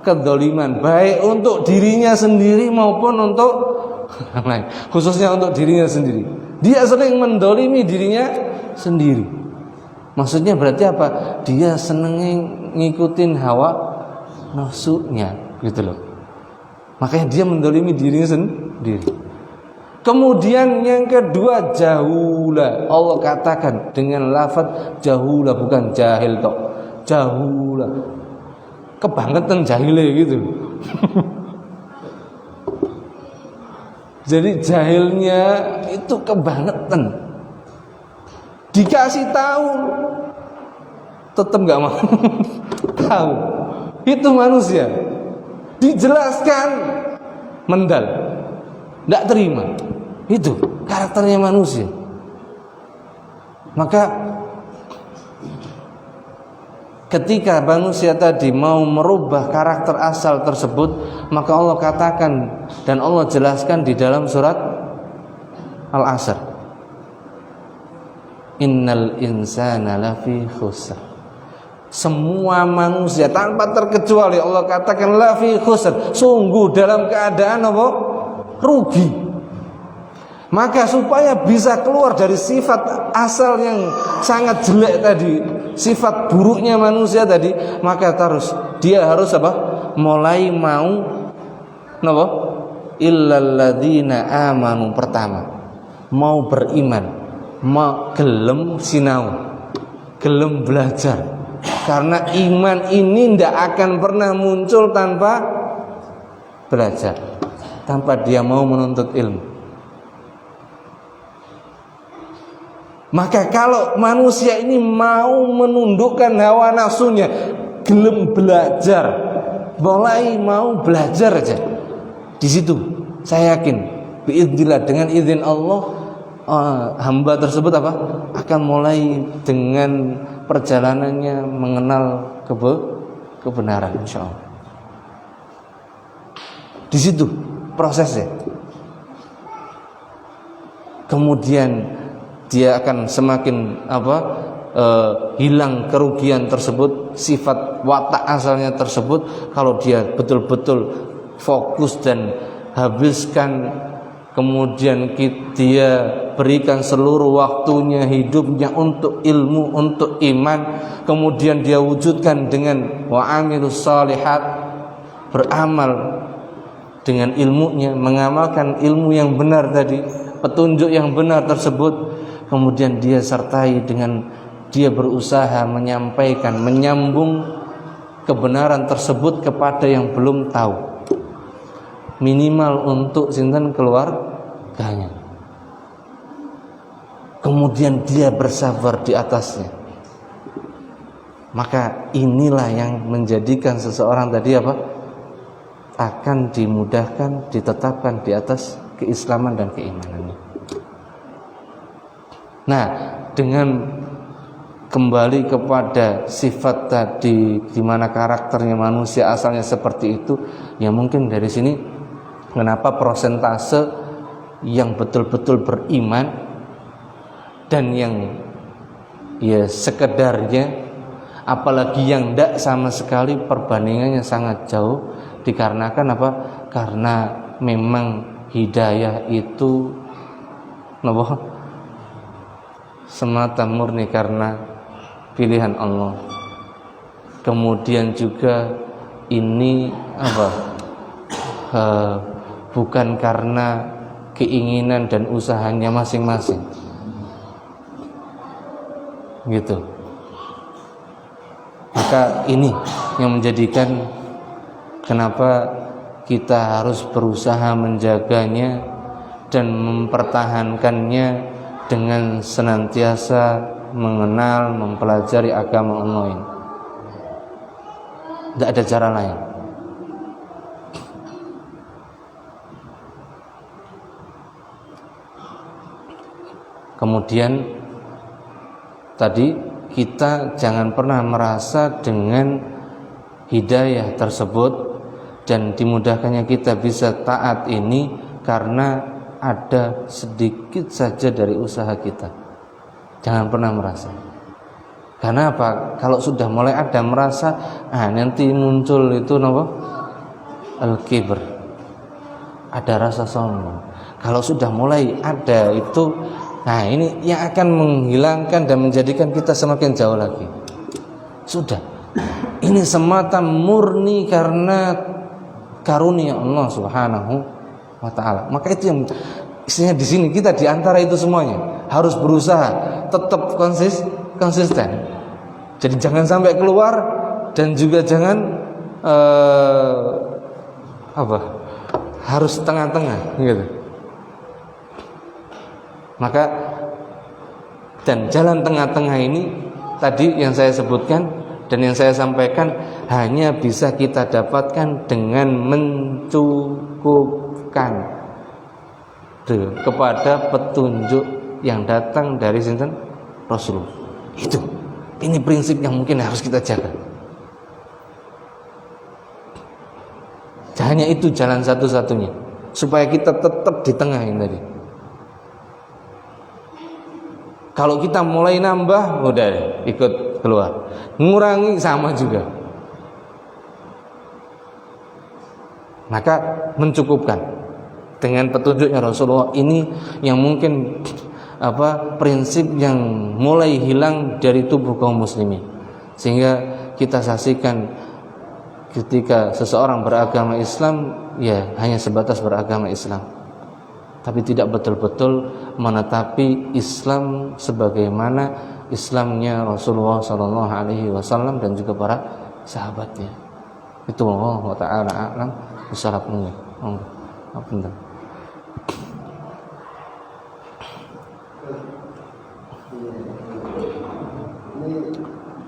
kedzaliman, baik untuk dirinya sendiri maupun untuk lain, khususnya untuk dirinya sendiri. Dia sering mendolimi dirinya sendiri. Maksudnya berarti apa? Dia senengnya ngikutin hawa nafsunya, gitu loh. Makanya dia mendolimi dirinya sendiri. Kemudian yang kedua, jahula. Allah katakan dengan lafaz jahula, bukan jahil tok. Jahula. Kebangetan jahile gitu. Jadi jahilnya itu kebangetan. Dikasih tahu tetap nggak mau tahu. Itu manusia. Dijelaskan mendal, nggak terima. Itu karakternya manusia. Maka ketika manusia tadi mau merubah karakter asal tersebut, maka Allah katakan dan Allah jelaskan di dalam surat Al-Asr, innal insana lafi khusr. Semua manusia tanpa terkecuali Allah katakan lafi khusr, sungguh dalam keadaan apa? Rugi. Maka supaya bisa keluar dari sifat asal yang sangat jelek tadi, sifat buruknya manusia tadi, maka dia harus apa? Mulai mau napa? Illalladzina amanu, pertama mau beriman, mau gelem sinau, gelem belajar. Karena iman ini tidak akan pernah muncul tanpa belajar, tanpa dia mau menuntut ilmu. Maka kalau manusia ini mau menundukkan hawa nafsunya, gelem belajar, mulai mau belajar aja, di situ saya yakin biidznillah, dengan izin Allah, hamba tersebut apa? Akan mulai dengan perjalanannya mengenal kebenaran, insya Allah. Di situ prosesnya. Kemudian dia akan semakin hilang kerugian tersebut, sifat watak asalnya tersebut, kalau dia betul-betul fokus dan habiskan, kemudian dia berikan seluruh waktunya, hidupnya untuk ilmu, untuk iman, kemudian dia wujudkan dengan wa'amilus shalihat, beramal dengan ilmunya, mengamalkan ilmu yang benar tadi, petunjuk yang benar tersebut. Kemudian dia sertai dengan dia berusaha menyampaikan, menyambung kebenaran tersebut kepada yang belum tahu, minimal untuk sinten keluarganya. Kemudian dia bersabar di atasnya. Maka inilah yang menjadikan seseorang tadi apa? Akan dimudahkan, ditetapkan di atas keislaman dan keimanannya. Nah, dengan kembali kepada sifat tadi, di mana karakternya manusia asalnya seperti itu, ya mungkin dari sini kenapa prosentase yang betul-betul beriman dan yang ya sekedarnya, apalagi yang tidak sama sekali, perbandingannya sangat jauh. Dikarenakan apa? Karena memang hidayah itu semata murni karena pilihan Allah. Kemudian juga ini bukan karena keinginan dan usahanya masing-masing, gitu. Maka ini yang menjadikan kenapa kita harus berusaha menjaganya dan mempertahankannya dengan senantiasa mengenal, mempelajari agama Allah ini. Tidak ada cara lain. Kemudian tadi kita jangan pernah merasa dengan hidayah tersebut dan dimudahkannya kita bisa taat ini karena ada sedikit saja dari usaha kita. Jangan pernah merasa. Karena apa? Kalau sudah mulai ada merasa, nanti muncul itu al-kibr, ada rasa sombong. Kalau sudah mulai ada itu, Nah, ini yang akan menghilangkan dan menjadikan kita semakin jauh lagi. Sudah. Ini semata murni karena karunia Allah Subhanahu wa taala. Maka itu yang istilahnya di sini kita di antara itu semuanya harus berusaha tetap konsisten. Jadi jangan sampai keluar dan juga jangan harus tengah-tengah gitu. Maka dan jalan tengah-tengah ini tadi yang saya sebutkan dan yang saya sampaikan hanya bisa kita dapatkan dengan mencukupkan kepada petunjuk yang datang dari sinten Rasulullah. Ini prinsip yang mungkin harus kita jaga. Hanya itu jalan satu-satunya supaya kita tetap di tengah ini tadi. Kalau kita mulai nambah, udah ikut keluar. Ngurangi sama juga. Maka mencukupkan dengan petunjuknya Rasulullah ini yang mungkin prinsip yang mulai hilang dari tubuh kaum muslimin. Sehingga kita saksikan ketika seseorang beragama Islam ya hanya sebatas beragama Islam. Tapi tidak betul-betul menetapi Islam sebagaimana Islamnya Rasulullah SAW dan juga para sahabatnya. Itu Allah Ta'ala a'lam bishawab. Benar. Ini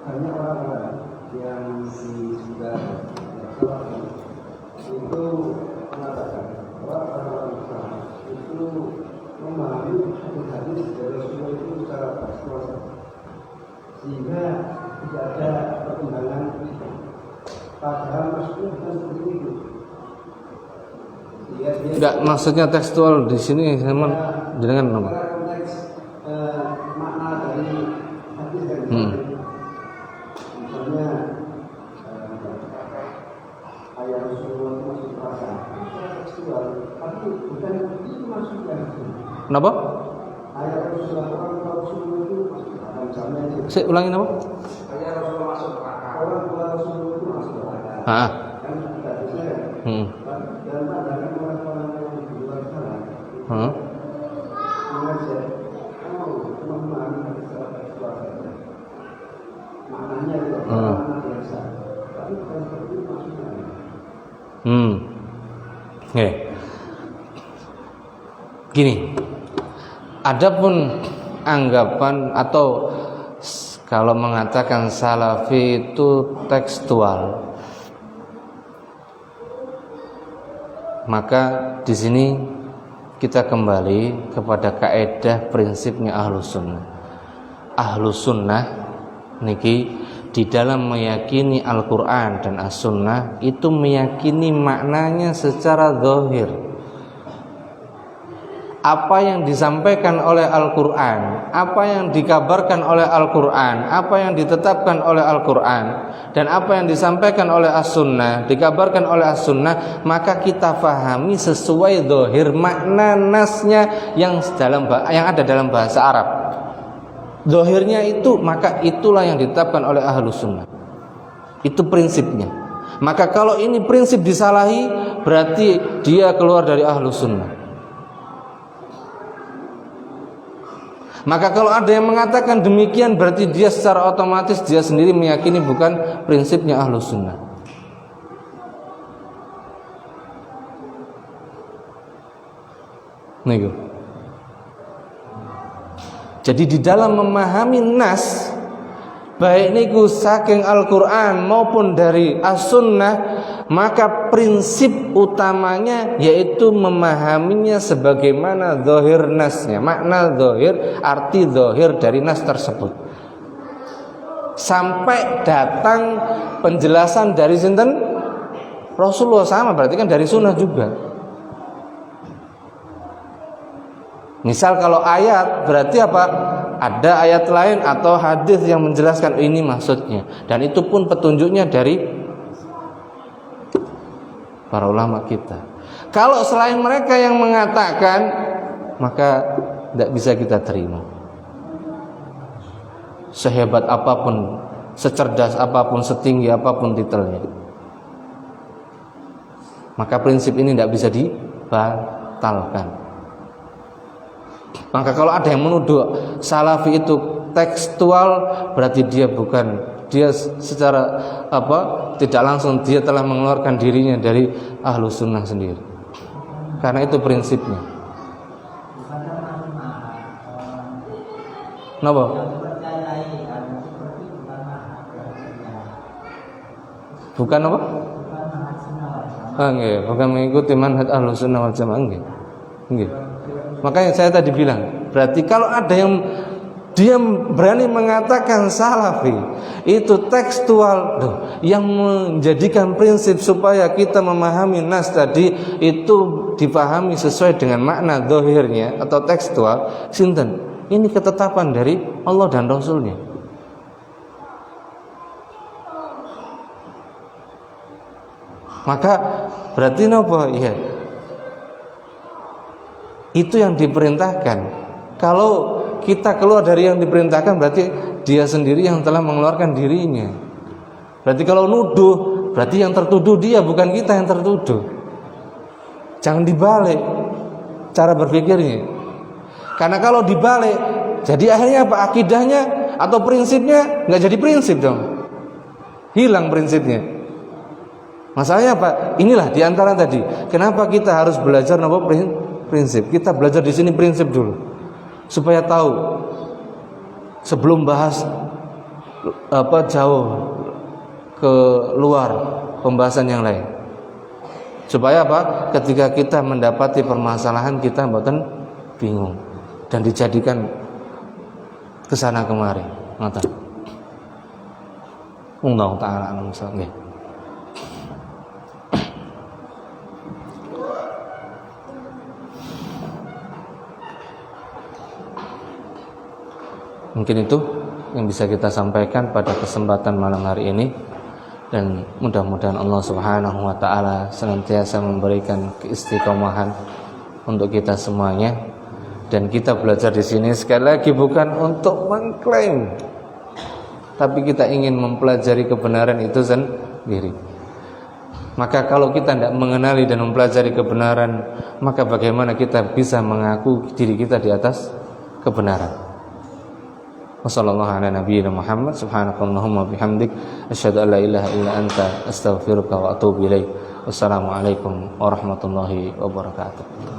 banyak orang yang sudah itu mengatakan bahwa orang Islam itu memahami hadis dari Rasulullah itu secara parsial, sehingga tidak ada perkembangan padahal maksudnya bukan seperti itu. Enggak, maksudnya tekstual di sini dengan apa? Konteks makna dari hadis dan misalnya ayat Rasulullah itu masuk perasaan tekstual, tapi bukan itu maksudnya. Kenapa? Ayat Rasulullah itu masuk perasaan, misalnya itu. Saya ulangin apa? Ayat Rasulullah masuk akal. Orang tua Rasulullah itu masuk akal. Kan tidak bisa ya. Dan pandangan orang-orang yang di luar sana mengajak cuma memahami hadis secara tekstual saja. Maknanya itu makna biasa, tapi bukan seperti itu maksudnya. Gini, adapun anggapan atau kalau mengatakan salafi itu tekstual, maka di sini kita kembali kepada kaidah prinsipnya Ahlus Sunnah. Ahlus Sunnah niki di dalam meyakini Al-Quran dan As-Sunnah itu meyakini maknanya secara zahir. Apa yang disampaikan oleh Al-Quran, apa yang dikabarkan oleh Al-Quran, apa yang ditetapkan oleh Al-Quran, dan apa yang disampaikan oleh As-Sunnah, dikabarkan oleh As-Sunnah, maka kita fahami sesuai zahir makna nasnya yang ada dalam bahasa Arab. Zahirnya itu, maka itulah yang ditetapkan oleh Ahlus Sunnah. Itu prinsipnya. Maka kalau ini prinsip disalahi, berarti dia keluar dari Ahlus Sunnah. Maka kalau ada yang mengatakan demikian, berarti dia secara otomatis dia sendiri meyakini bukan prinsipnya Ahlus Sunnah. Nego. Jadi di dalam memahami nas, baik niku saking Al-Quran maupun dari As-Sunnah, maka prinsip utamanya yaitu memahaminya sebagaimana zahir nasnya, makna zahir, arti zahir dari nas tersebut, sampai datang penjelasan dari sinten Rasulullah, sama berarti kan dari sunnah juga. Misal kalau ayat berarti apa? Ada ayat lain atau hadis yang menjelaskan ini maksudnya, dan itu pun petunjuknya dari para ulama kita. Kalau selain mereka yang mengatakan, maka tidak bisa kita terima. Sehebat apapun, secerdas apapun, setinggi apapun titelnya, maka prinsip ini tidak bisa dibatalkan. Maka kalau ada yang menuduh salafi itu tekstual, berarti dia secara tidak langsung dia telah mengeluarkan dirinya dari Ahlus Sunnah sendiri, karena itu prinsipnya. Kenapa? Bukan apa? Enggak, bukan mengikuti manhaj Ahlus Sunnah wal Jamaah. Enggak. Makanya saya tadi bilang, berarti kalau ada yang dia berani mengatakan salafi itu tekstual, yang menjadikan prinsip supaya kita memahami nas tadi itu dipahami sesuai dengan makna zahirnya atau tekstual, sinten? Ini ketetapan dari Allah dan Rasulnya. Maka berarti apa? Ya, itu yang diperintahkan. Kalau kita keluar dari yang diperintahkan, berarti dia sendiri yang telah mengeluarkan dirinya. Berarti kalau nuduh, berarti yang tertuduh dia, bukan kita yang tertuduh. Jangan dibalik cara berpikirnya. Karena kalau dibalik, jadi akhirnya apa? Akidahnya atau prinsipnya nggak jadi prinsip dong. Hilang prinsipnya. Masalahnya apa? Inilah diantara tadi. Kenapa kita harus belajar prinsip? Kita belajar di sini prinsip dulu, supaya tahu sebelum bahas jauh ke luar pembahasan yang lain. Supaya apa? Ketika kita mendapati permasalahan kita mboten bingung dan dijadikan kesana kemari. Ngoten. Allah taala nggih. Mungkin itu yang bisa kita sampaikan pada kesempatan malam hari ini, dan mudah-mudahan Allah Subhanahu wa taala senantiasa memberikan keistiqomahan untuk kita semuanya. Dan kita belajar di sini sekali lagi bukan untuk mengklaim, tapi kita ingin mempelajari kebenaran itu sendiri. Maka kalau kita tidak mengenali dan mempelajari kebenaran, maka bagaimana kita bisa mengaku diri kita di atas kebenaran? Wassallallahu ala nabiyyina Muhammad, subhanakallahumma bihamdik, asyhadu an la ilaha illa anta, astaghfiruka wa atubu ilaik. Wassalamualaikum warahmatullahi wabarakatuh.